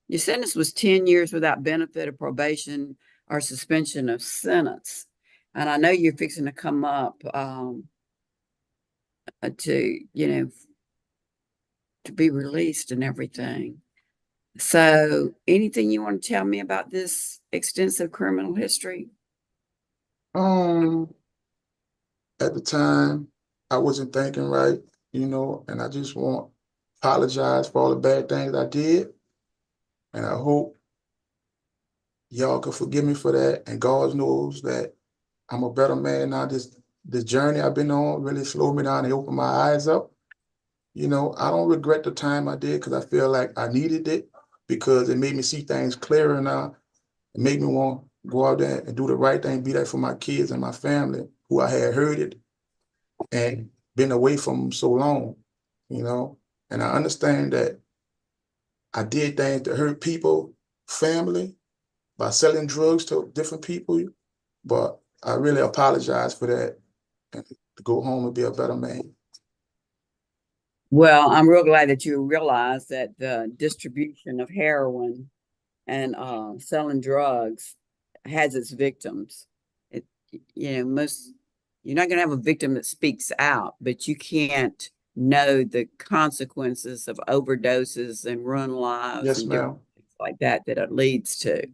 your sentence was 10 years without benefit of probation or suspension of sentence. And I know you're fixing to come up to, to be released and everything. So anything you want to tell me about this extensive criminal history? At the time, I wasn't thinking right, and I just want to apologize for all the bad things I did. And I hope y'all can forgive me for that. And God knows that I'm a better man now. The journey I've been on really slowed me down and opened my eyes up. I don't regret the time I did because I feel like I needed it because it made me see things clearer now. It made me want to go out there and do the right thing, be there for my kids and my family who I had hurted and been away from so long, And I understand that I did things to hurt people, family, by selling drugs to different people, but I really apologize for that and to go home and be a better man. Well, I'm real glad that you realize that the distribution of heroin and selling drugs has its victims. You're not going to have a victim that speaks out, but you can't know the consequences of overdoses and ruined lives Yes, and ma'am. things like that it leads to.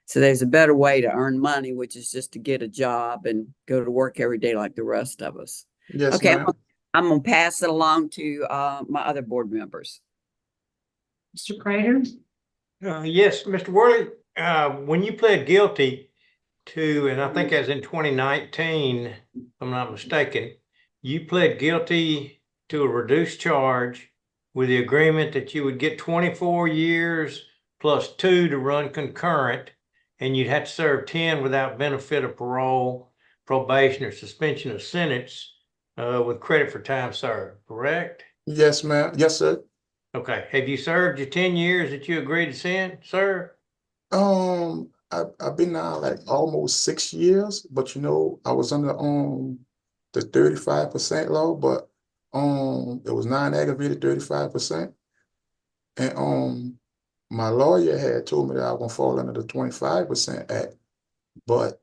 So there's a better way to earn money, which is just to get a job and go to work every day like the rest of us. Yes, Okay, ma'am. I'm gonna pass it along to my other board members. Mr. Prater? Yes, Mr. Worley, when you pled guilty to, and I think as in 2019, if I'm not mistaken, you pled guilty to a reduced charge with the agreement that you would get 24 years plus 2 to run concurrent, and you'd have to serve 10 without benefit of parole, probation, or suspension of sentence with credit for time served, correct? Yes, ma'am. Yes, sir. Okay. Have you served your 10 years that you agreed to send, sir? I've been now like almost 6 years, but I was under the 35% law, but it was non-aggravated 35%. And my lawyer had told me that I was gonna fall under the 25% act, but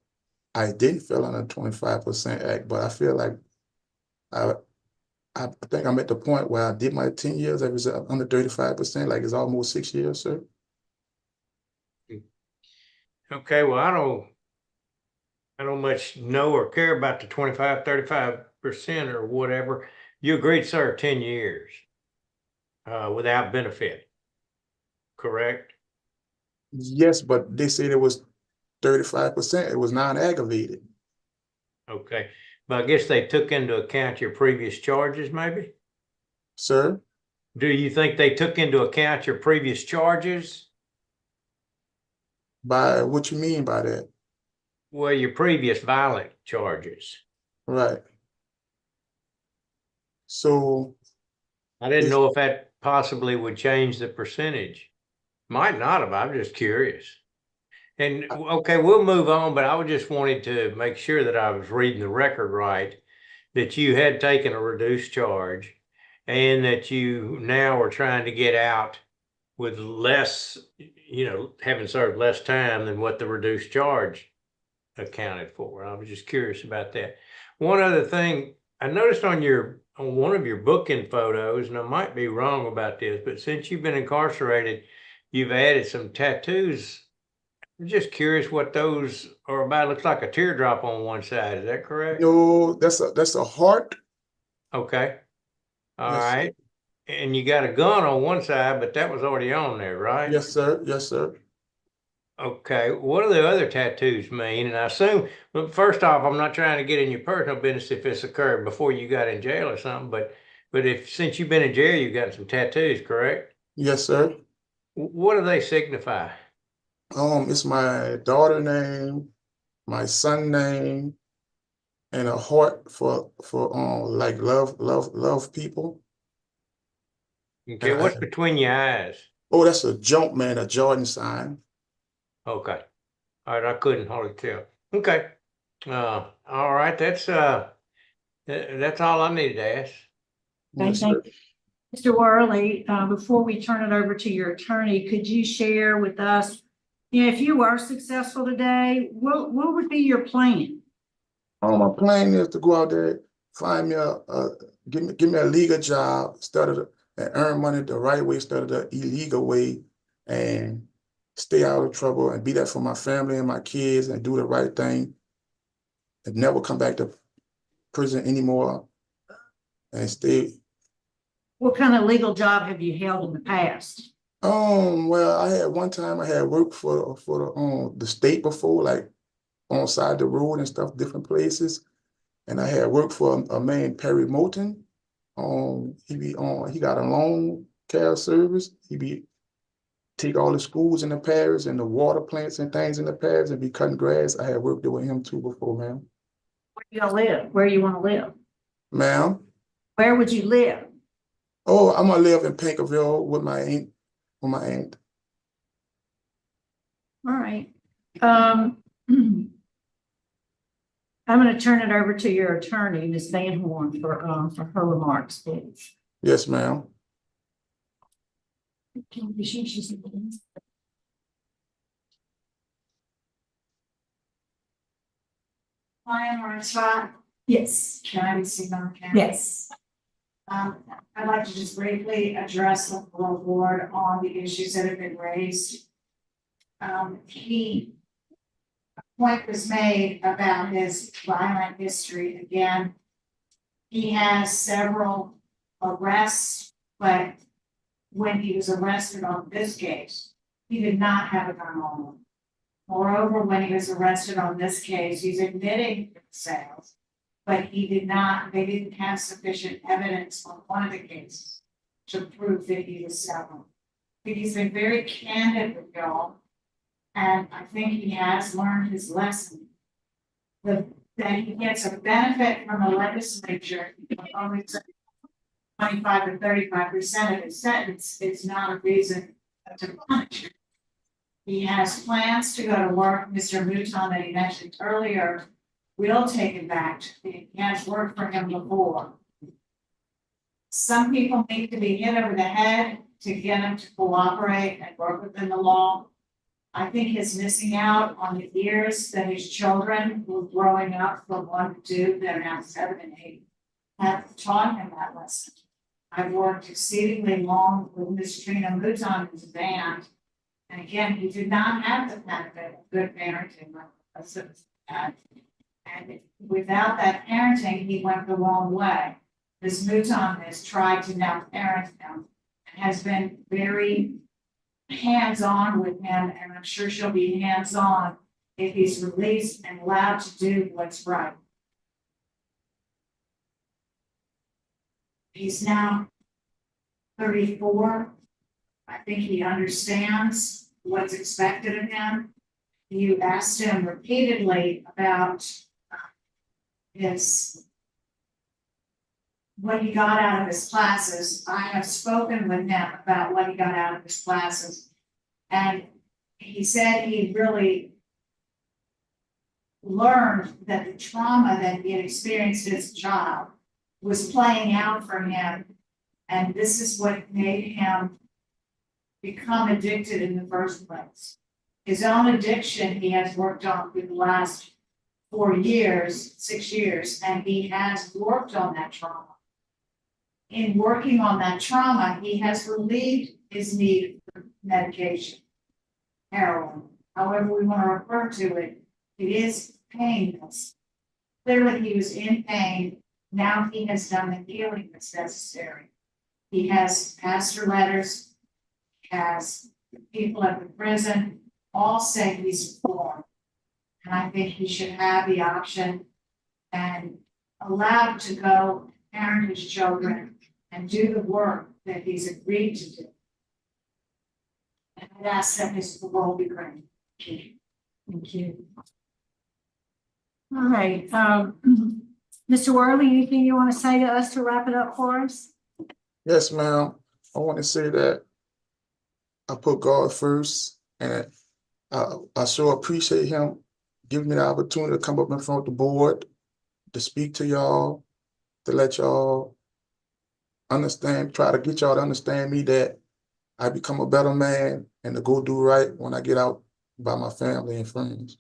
I didn't fall under the 25% act, but I feel like I think I'm at the point where I did my 10 years, I was under 35%, like it's almost 6 years, sir. Okay, well, I don't much know or care about the 25, 35% or whatever. You agreed to serve 10 years without benefit, correct? Yes, but they said it was 35%. It was non-aggravated. Okay, but I guess they took into account your previous charges, maybe? Sir? Do you think they took into account your previous charges? By what you mean by that? Well, your previous violent charges. Right. So I didn't know if that possibly would change the percentage. Might not have, I'm just curious. And okay, we'll move on, but I just wanted to make sure that I was reading the record right, that you had taken a reduced charge and that you now are trying to get out with less, having served less time than what the reduced charge accounted for. I was just curious about that. One other thing, I noticed on one of your booking photos, and I might be wrong about this, but since you've been incarcerated, you've added some tattoos. I'm just curious what those are about. It looks like a teardrop on one side. Is that correct? no, that's a heart Okay. All Yes, sir. right. And you got a gun on one side, but that was already on there, right? Yes, sir. Yes, sir. Okay. What do the other tattoos mean? And I assume, well, first off, I'm not trying to get in your personal business if it's occurred before you got in jail or something, but if since you've been in jail, you got some tattoos, correct? Yes, sir. What do they signify? It's my daughter name, my son name, and a heart for like love people. Okay. And What's between your eyes? that's a jump man, a Jordan sign. Okay. All right. I couldn't hardly tell. Okay. All right. That's all I needed to ask. Yes, Thank sir. you. Mr. Worley, before we turn it over to your attorney, could you share with us, if you were successful today, what would be your plan? My plan is to go out there, find me give me a legal job, and earn money the right way instead of the illegal way, and stay out of trouble and be there for my family and my kids and do the right thing, and never come back to prison anymore, and stay. What kind of legal job have you held in the past? Well, I had one time I had worked for the state before, like on side the road and stuff, different places. And I had worked for a man, Perry Moulton. He got a loan care service. He be take all the schools in the parish and the water plants and things in the parish and be cutting grass. I had worked there with him too before, ma'am. Where you gonna live? Where you wanna live? Ma'am? Where would you live? Oh, I'm gonna live in Pinkerville with my aunt. All right. I'm gonna turn it over to your attorney, Ms. Van Horn, for her remarks, please. Yes, ma'am. Ryan, we're on spot. Yes. Can I be seen on camera? Yes. I'd like to just briefly address the parole board on the issues that have been raised. A point was made about his violent history. Again, he has several arrests, but when he was arrested on this case, he did not have a gun on him. Moreover, when he was arrested on this case, he's admitting to the sales, but they didn't have sufficient evidence on one of the cases to prove that he was selling. But he's been very candid with y'all, and I think he has learned his lesson. That he gets a benefit from the legislature, only 25 to 35% of his sentence is not a reason to punish him. He has plans to go to work. Mr. Mouton that he mentioned earlier will take him back. He has worked for him before. Some people need to be hit over the head to get him to cooperate and work within the law. I think he's missing out on the years that his children who are growing up from 1 to 2, that are now 7 and 8, have taught him that lesson. I've worked exceedingly long with Ms. Trina Mouton and his band. And again, he did not have the benefit of good parenting. And without that parenting, he went the wrong way. Ms. Mouton has tried to now parent him and has been very hands-on with him, and I'm sure she'll be hands-on if he's released and allowed to do what's right. He's now 34. I think he understands what's expected of him. You asked him repeatedly about what he got out of his classes. I have spoken with him about what he got out of his classes. And he said he really learned that the trauma that he had experienced as a child was playing out for him. And this is what made him become addicted in the first place. His own addiction he has worked on for the last 6 years, and he has worked on that trauma. In working on that trauma, he has relieved his need for medication, heroin, however we want to refer to it. It is painless. Clearly, he was in pain Now he has done the healing that's necessary. He has pastor letters, has people at the prison, all say he's reformed. And I think he should have the option and allowed to go parent his children and do the work that he's agreed to do. And I'd ask that his parole be granted. Thank you. All right, Mr. Worley, anything you want to say to us to wrap it up for us? Yes, ma'am. I want to say that I put God first, and I sure appreciate him giving me the opportunity to come up in front of the board, to speak to y'all, to let y'all understand, try to get y'all to understand me, that I become a better man and to go do right when I get out by my family and friends.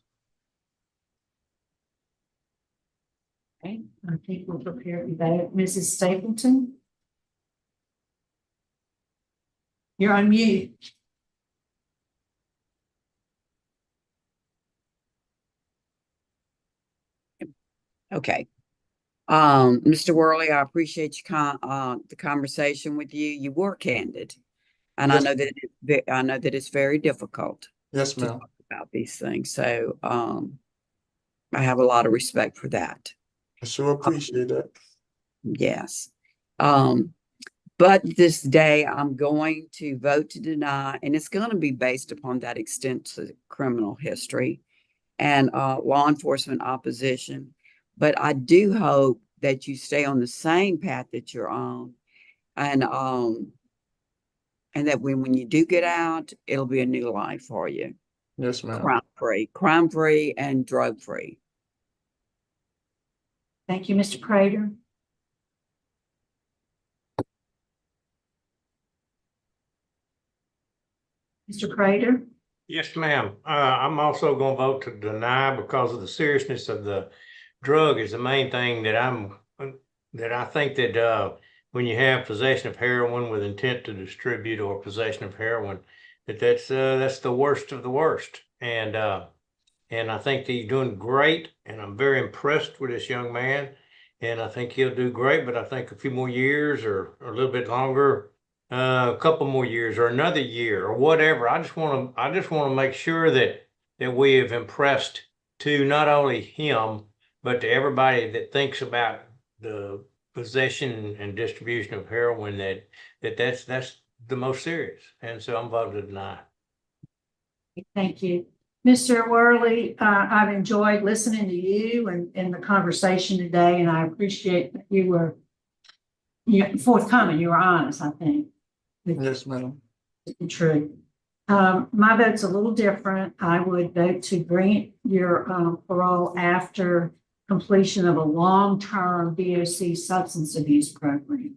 Okay, I think we're prepared to vote. Mrs. Stapleton? You're on mute. Okay. Mr. Worley, I appreciate the conversation with you. You were candid. And Yes. I know that it's very difficult Yes, to ma'am. talk about these things. So I have a lot of respect for that. I sure appreciate that. Yes. But this day I'm going to vote to deny, and it's going to be based upon that extensive criminal history and law enforcement opposition. But I do hope that you stay on the same path that you're on, and that when you do get out, it'll be a new life for you. Yes, ma'am. Crime free and drug free. Thank you, Mr. Prater. Mr. Prater? Yes, ma'am. I'm also going to vote to deny because of the seriousness of the drug is the main thing that I think that when you have possession of heroin with intent to distribute or possession of heroin, that's the worst of the worst. And I think that he's doing great, and I'm very impressed with this young man. And I think he'll do great, but I think a few more years or a little bit longer, a couple more years or another year or whatever. I just want to make sure that we have impressed to not only him, but to everybody that thinks about the possession and distribution of heroin that's the most serious. And so I'm voting to deny. Thank you. Mr. Worley, I've enjoyed listening to you and the conversation today, and I appreciate that you were forthcoming. You were honest, I think. Yes, ma'am. True. My vote's a little different. I would vote to grant your parole after completion of a long-term DOC substance abuse program.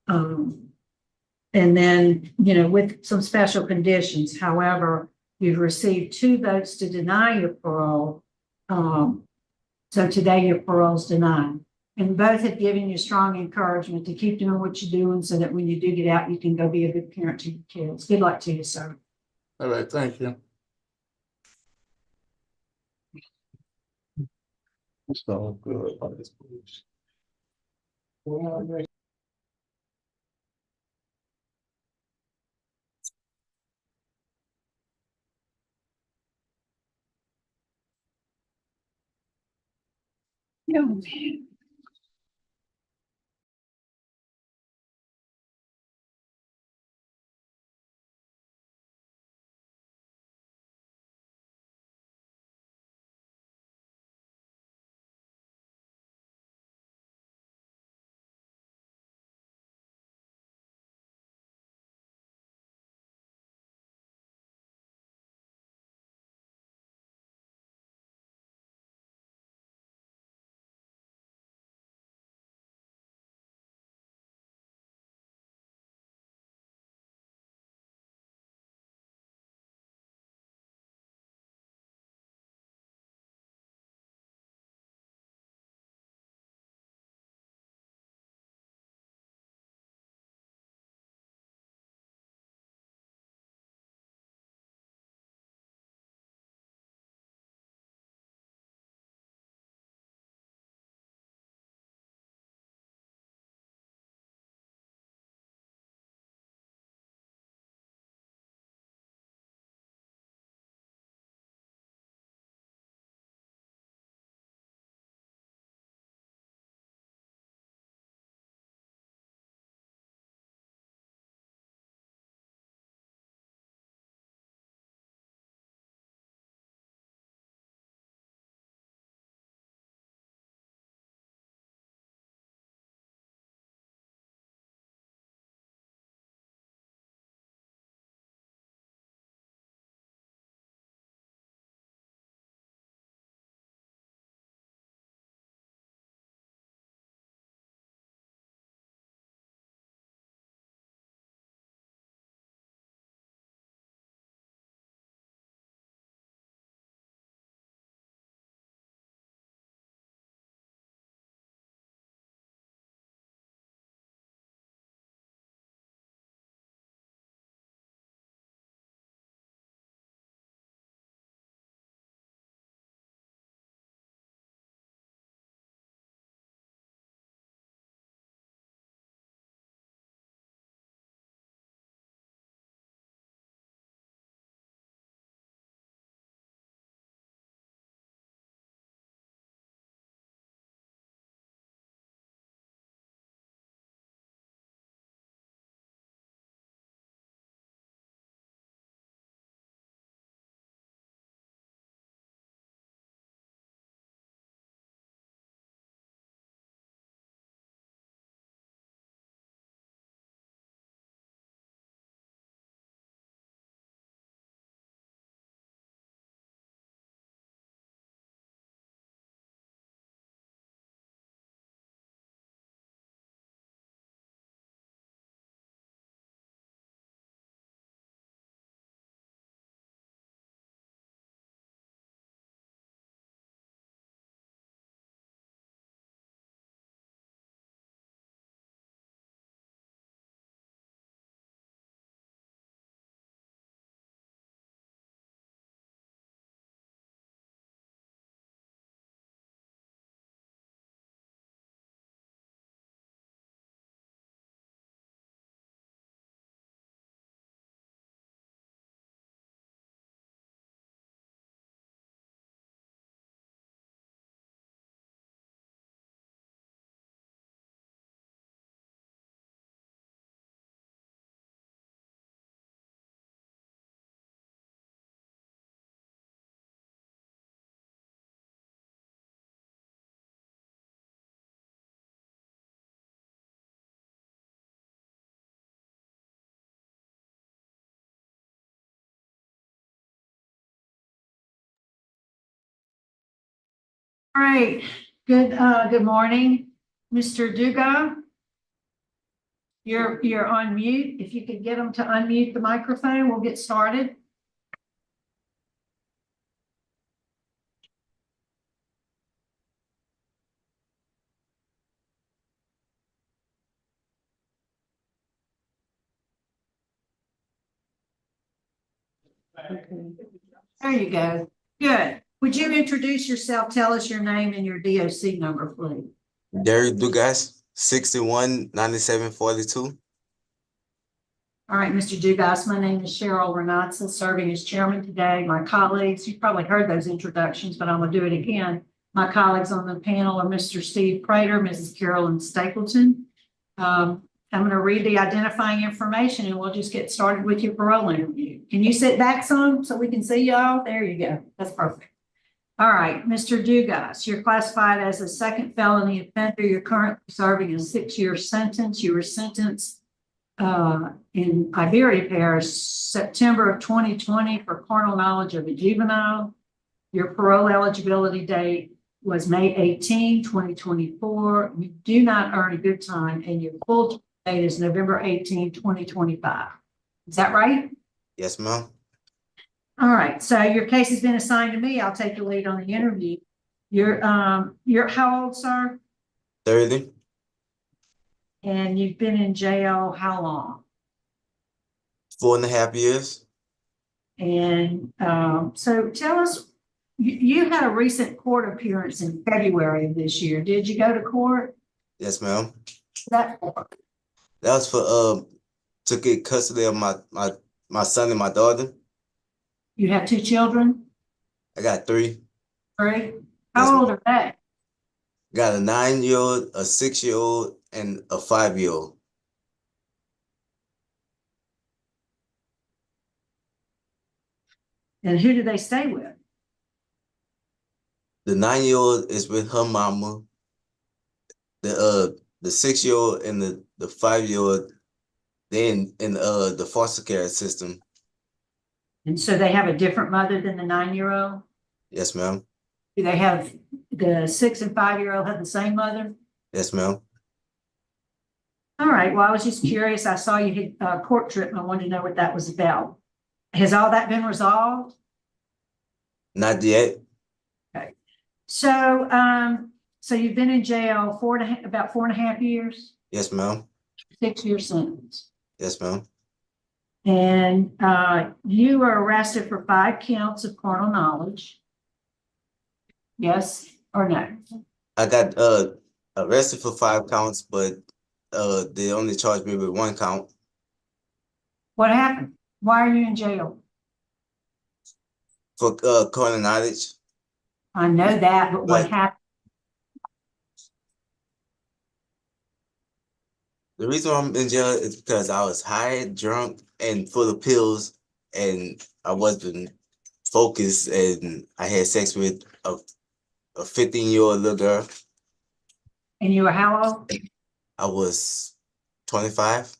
And then, with some special conditions. However, you've received 2 votes to deny your parole. So today your parole's denied. And both have given you strong encouragement to keep doing what you're doing so that when you do get out, you can go be a good parent to your kids. Good luck to you, sir. All right, thank you. It's all good. Yeah. All right, good morning, Mr. Dugas. You're on mute. If you could get them to unmute the microphone, we'll get started. There you go. Good. Would you introduce yourself? Tell us your name and your DOC number, please. Derek Dugas, 619742. All right, Mr. Dugas, my name is Cheryl Renatza, serving as chairman today. My colleagues, you've probably heard those introductions, but I'm going to do it again. My colleagues on the panel are Mr. Steve Prater, Mrs. Carolyn Stapleton. I'm going to read the identifying information and we'll just get started with your parole interview. Can you sit back some so we can see y'all? There you go. That's perfect. All right, Mr. Dugas, you're classified as a second felony offender. You're currently serving a 6-year sentence. You were sentenced in Iberia Parish, September of 2020 for carnal knowledge of a juvenile. Your parole eligibility date was May 18, 2024. You do not earn a good time and your full date is November 18, 2025. Is that right? Yes, ma'am. All right, so your case has been assigned to me. I'll take the lead on the interview. You're how old, sir? 30. And you've been in jail how long? 4.5 years. And so tell us, you had a recent court appearance in February of this year. Did you go to court? Yes, ma'am. That was for to get custody of my son and my daughter. You have 2 children? I got 3. 3? How old are they? Got a 9-year-old, a 6-year-old, and a 5-year-old. And who do they stay with? The 9-year-old is with her mama. The 6-year-old and the 5-year-old, they in the foster care system. And so they have a different mother than the 9-year-old? Yes, ma'am. Do they have the 6 and 5-year-old have the same mother? Yes, ma'am. All right. Well, I was just curious. I saw you hit a court trip and I wanted to know what that was about. Has all that been resolved? Not yet. Okay. So, so you've been in jail about 4.5 years? Yes, ma'am. 6-year sentence. Yes, ma'am. And you were arrested for 5 counts of carnal knowledge. Yes or no? I got arrested for 5 counts, but they only charged me with 1 count. What happened? Why are you in jail? For carnal knowledge. I know that, but what happened? The reason why I'm in jail is because I was high, drunk, and full of pills, and I wasn't focused, and I had sex with a 15-year-old little girl. And you were how old? I was 25.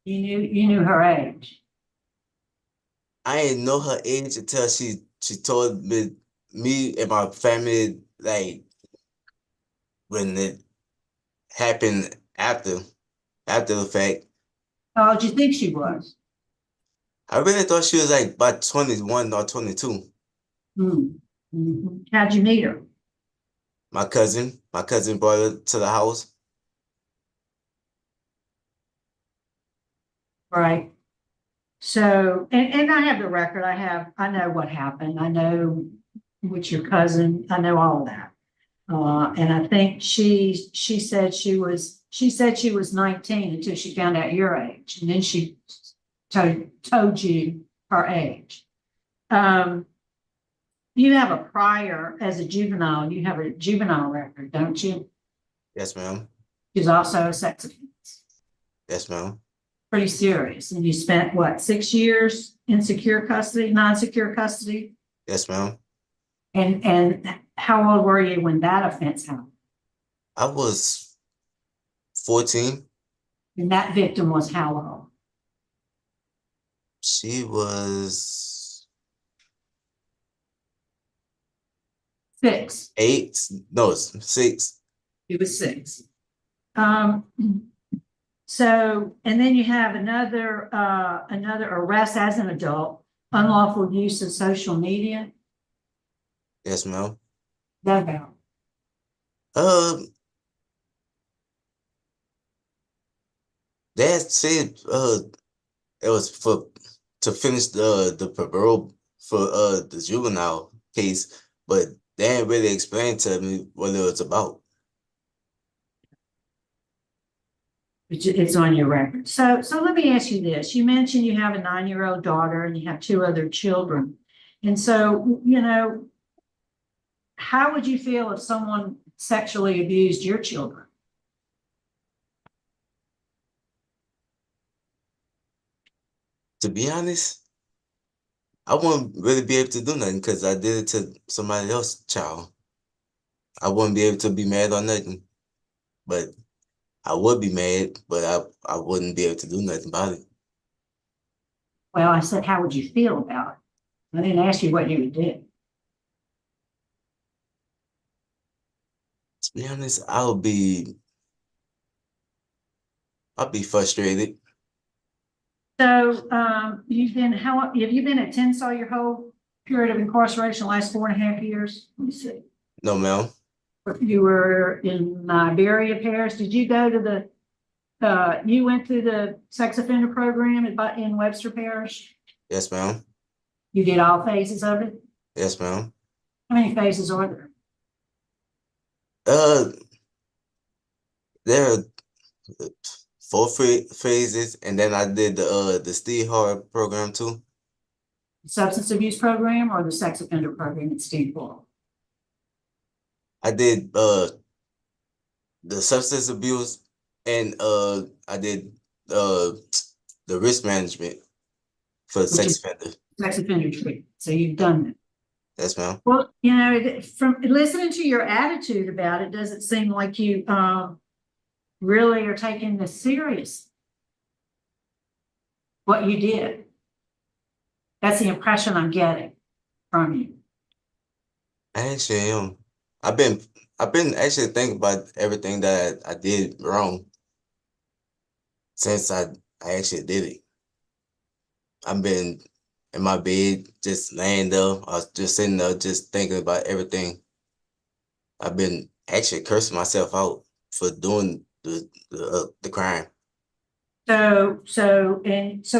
You knew her age. I didn't know her age until she told me and my family, like, when it happened after the fact. How old do you think she was? I really thought she was like about 21 or 22. How'd you meet her? My cousin brought her to the house. Right. So, and I have the record. I know what happened. I know with your cousin. I know all of that. And I think she said she was 19 until she found out your age, and then she told you her age. You have a prior as a juvenile. You have a juvenile record, don't you? Yes, ma'am. She's also a sex offense. Yes, ma'am. Pretty serious. And you spent what, 6 years in secure custody, non-secure custody? Yes, ma'am. And how old were you when that offense happened? I was 14. And that victim was how old? She was 6. 8, no, it's 6. He was 6. So, and then you have another arrest as an adult, unlawful use of social media. Yes, ma'am. That about. Dad said it was to finish the parole for the juvenile case, but they didn't really explain to me what it was about. It's on your record. So let me ask you this. You mentioned you have a 9-year-old daughter and you have 2 other children. And so, how would you feel if someone sexually abused your children? To be honest, I wouldn't really be able to do nothing because I did it to somebody else's child. I wouldn't be able to be mad or nothing, but I would be mad, but I wouldn't be able to do nothing about it. Well, I said, how would you feel about it? I didn't ask you what you would do. To be honest, I'll be frustrated. So, have you been at Tensar your whole period of incarceration, last 4.5 years? Let me see. No, ma'am. You were in Iberia, Paris. Did you go to you went through the sex offender program in Webster Parish? Yes, ma'am. You did all phases of it? Yes, ma'am. How many phases are there? There are 4 phases, and then I did the Steve Hart program too. Substance abuse program or the sex offender program at Steve Hall? I did the substance abuse, and I did the risk management for sex offender. Sex offender treatment. So you've done that. Yes, ma'am. Well, from listening to your attitude about it, does it seem like you really are taking this serious? What you did. That's the impression I'm getting from you. I actually am. I've been actually thinking about everything that I did wrong since I actually did it. I've been in my bed, just laying there, I was just sitting there, just thinking about everything. I've been actually cursing myself out for doing the crime. So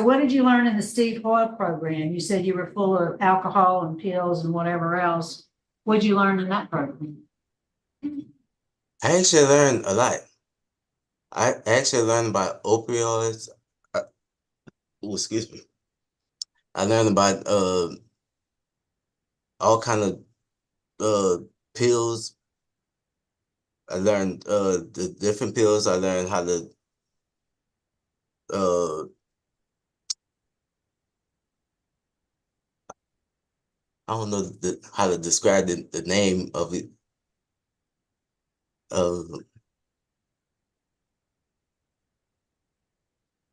what did you learn in the Steve Hoyle program? You said you were full of alcohol and pills and whatever else. What did you learn in that program? I actually learned a lot. I actually learned about opioids. Excuse me. I learned about all kind of pills. I learned the different pills. I learned how to I don't know how to describe the name of it.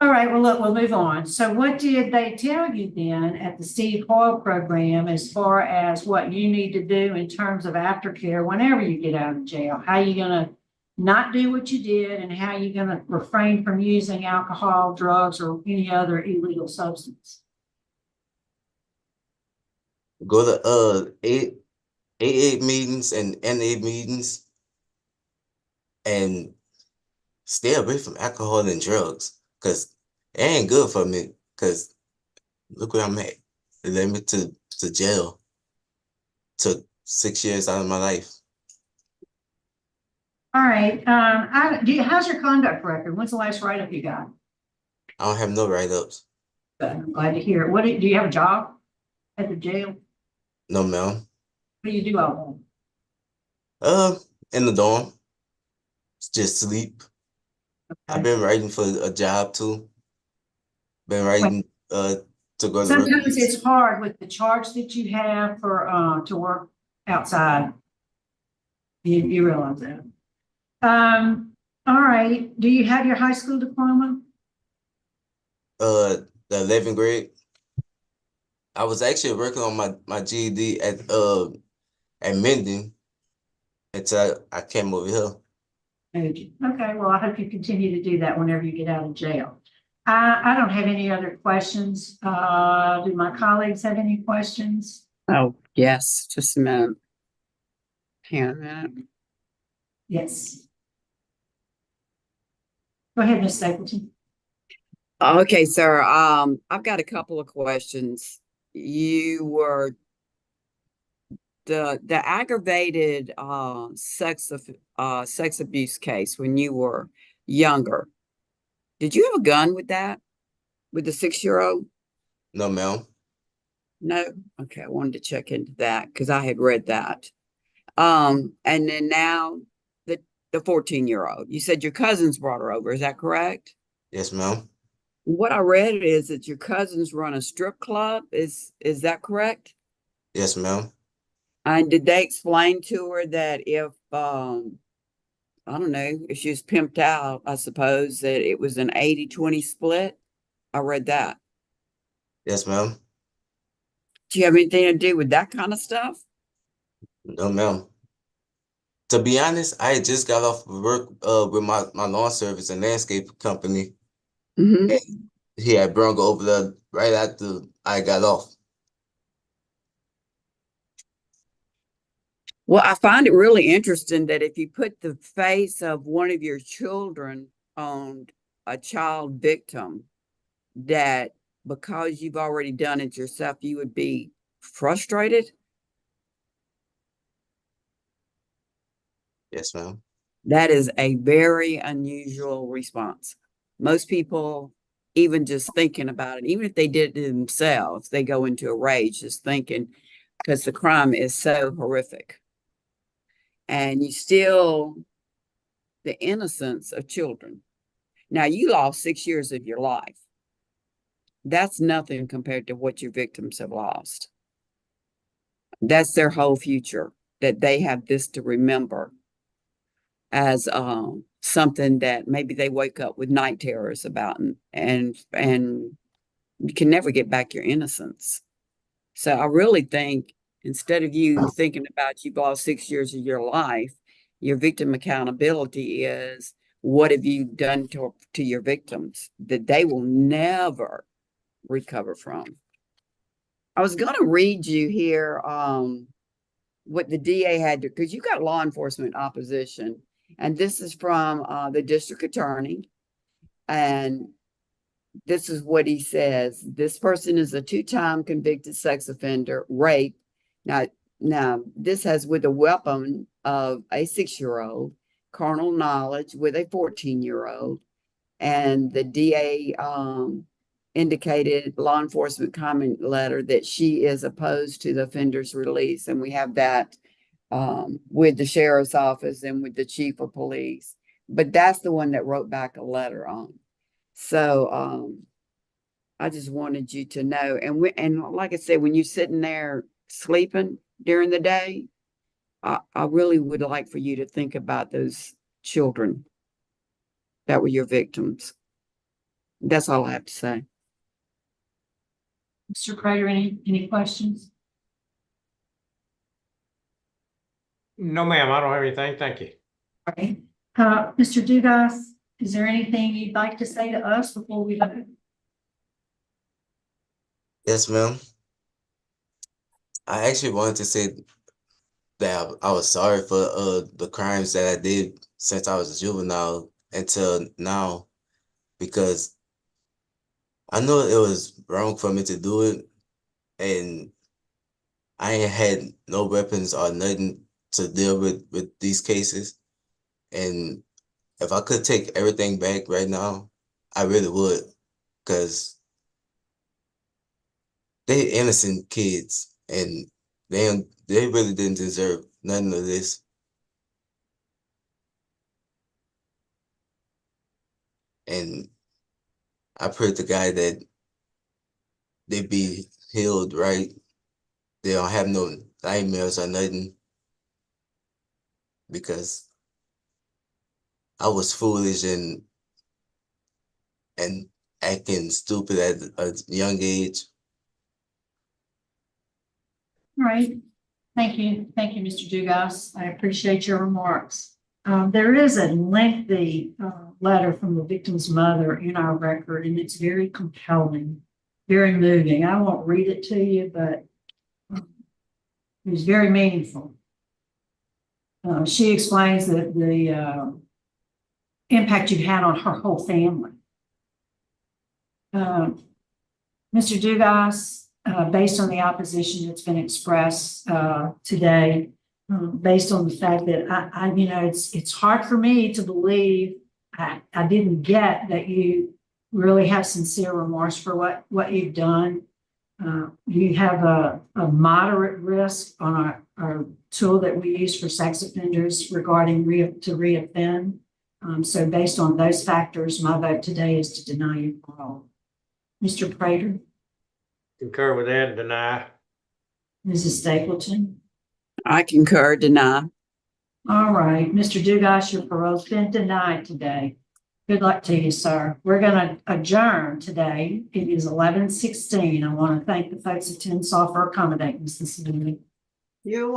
All right, well, look, we'll move on. So what did they tell you then at the Steve Hoyle program as far as what you need to do in terms of aftercare whenever you get out of jail? How you going to not do what you did and how you going to refrain from using alcohol, drugs, or any other illegal substance? Go to AA meetings and NA meetings and stay away from alcohol and drugs because it ain't good for me because look where I'm at. It led me to jail. Took 6 years out of my life. All right. How's your conduct record? When's the last write-up you got? I don't have no write-ups. I'm glad to hear it. Do you have a job at the jail? No, ma'am. What do you do all day? In the dorm. Just sleep. Okay. I've been writing for a job too. Been writing to go to sometimes it's hard with the charge that you have for to work outside. You realize that. All right. Do you have your high school diploma? The 11th grade. I was actually working on my GED at Minden, until I came over here. Okay, well, I hope you continue to do that whenever you get out of jail. I don't have any other questions. Do my colleagues have any questions? Oh, yes, just a minute. Hang on a minute. Yes. Go ahead, Ms. Stapleton. Okay, sir. I've got a couple of questions. You were the aggravated sex abuse case when you were younger. Did you have a gun with that? With the 6-year-old? No, ma'am. No? Okay, I wanted to check into that because I had read that. And then now the 14-year-old. You said your cousins brought her over, is that correct? Yes, ma'am. What I read is that your cousins run a strip club. Is that correct? Yes, ma'am. And did they explain to her that if I don't know, if she was pimped out, I suppose that it was an 80-20 split? I read that. Yes, ma'am. Do you have anything to do with that kind of stuff? No, ma'am. To be honest, I had just got off of work with my lawn service and landscape company. Mm-hmm. And he had brung her over there right after I got off. Well, I find it really interesting that if you put the face of one of your children on a child victim, that because you've already done it yourself, you would be frustrated. Yes, ma'am. That is a very unusual response. Most people, even just thinking about it, even if they did it themselves, they go into a rage just thinking because the crime is so horrific. And you still, the innocence of children. Now, you lost 6 years of your life. That's nothing compared to what your victims have lost. That's their whole future, that they have this to remember as something that maybe they wake up with night terrors about, and you can never get back your innocence. So I really think instead of you thinking about you've lost 6 years of your life, your victim accountability is what have you done to your victims that they will never recover from. I was going to read you here what the DA had to, because you got law enforcement opposition. And this is from the district attorney. And this is what he says. This person is a 2-time convicted sex offender, rape. Now this has with a weapon of a 6-year-old, carnal knowledge with a 14-year-old. And the DA indicated law enforcement comment letter that she is opposed to the offender's release. And we have that with the sheriff's office and with the chief of police. But that's the one that wrote back a letter on. So I just wanted you to know. And like I said, when you're sitting there sleeping during the day, I really would like for you to think about those children that were your victims. That's all I have to say. Mr. Prater, any questions? No, ma'am, I don't have anything. Thank you. All right. Mr. Dugas, is there anything you'd like to say to us before we vote? Yes, ma'am. I actually wanted to say that I was sorry for the crimes that I did since I was a juvenile until now, because I know it was wrong for me to do it, and I ain't had no weapons or nothing to deal with these cases. And if I could take everything back right now, I really would, because they innocent kids and they really didn't deserve none of this. And I pray to God that they be healed right. They don't have no nightmares or nothing, because I was foolish and acting stupid at a young age. All right. Thank you, Mr. Dugas. I appreciate your remarks. There is a lengthy letter from the victim's mother in our record, and it's very compelling, very moving. I won't read it to you, but it was very meaningful. She explains that the impact you've had on her whole family. Mr. Dugas, based on the opposition that's been expressed today, based on the fact that I it's hard for me to believe I didn't get that you really have sincere remorse for what you've done. You have a moderate risk on our tool that we use for sex offenders regarding to reoffend. So based on those factors, my vote today is to deny your parole. Mr. Prater? Concur with that, deny. Mrs. Stapleton? I concur, deny. All right, Mr. Dugas, your parole's been denied today. Good luck to you, sir. We're going to adjourn today. It is 11:16. I want to thank the folks at Tensaw for accommodating us this evening. You're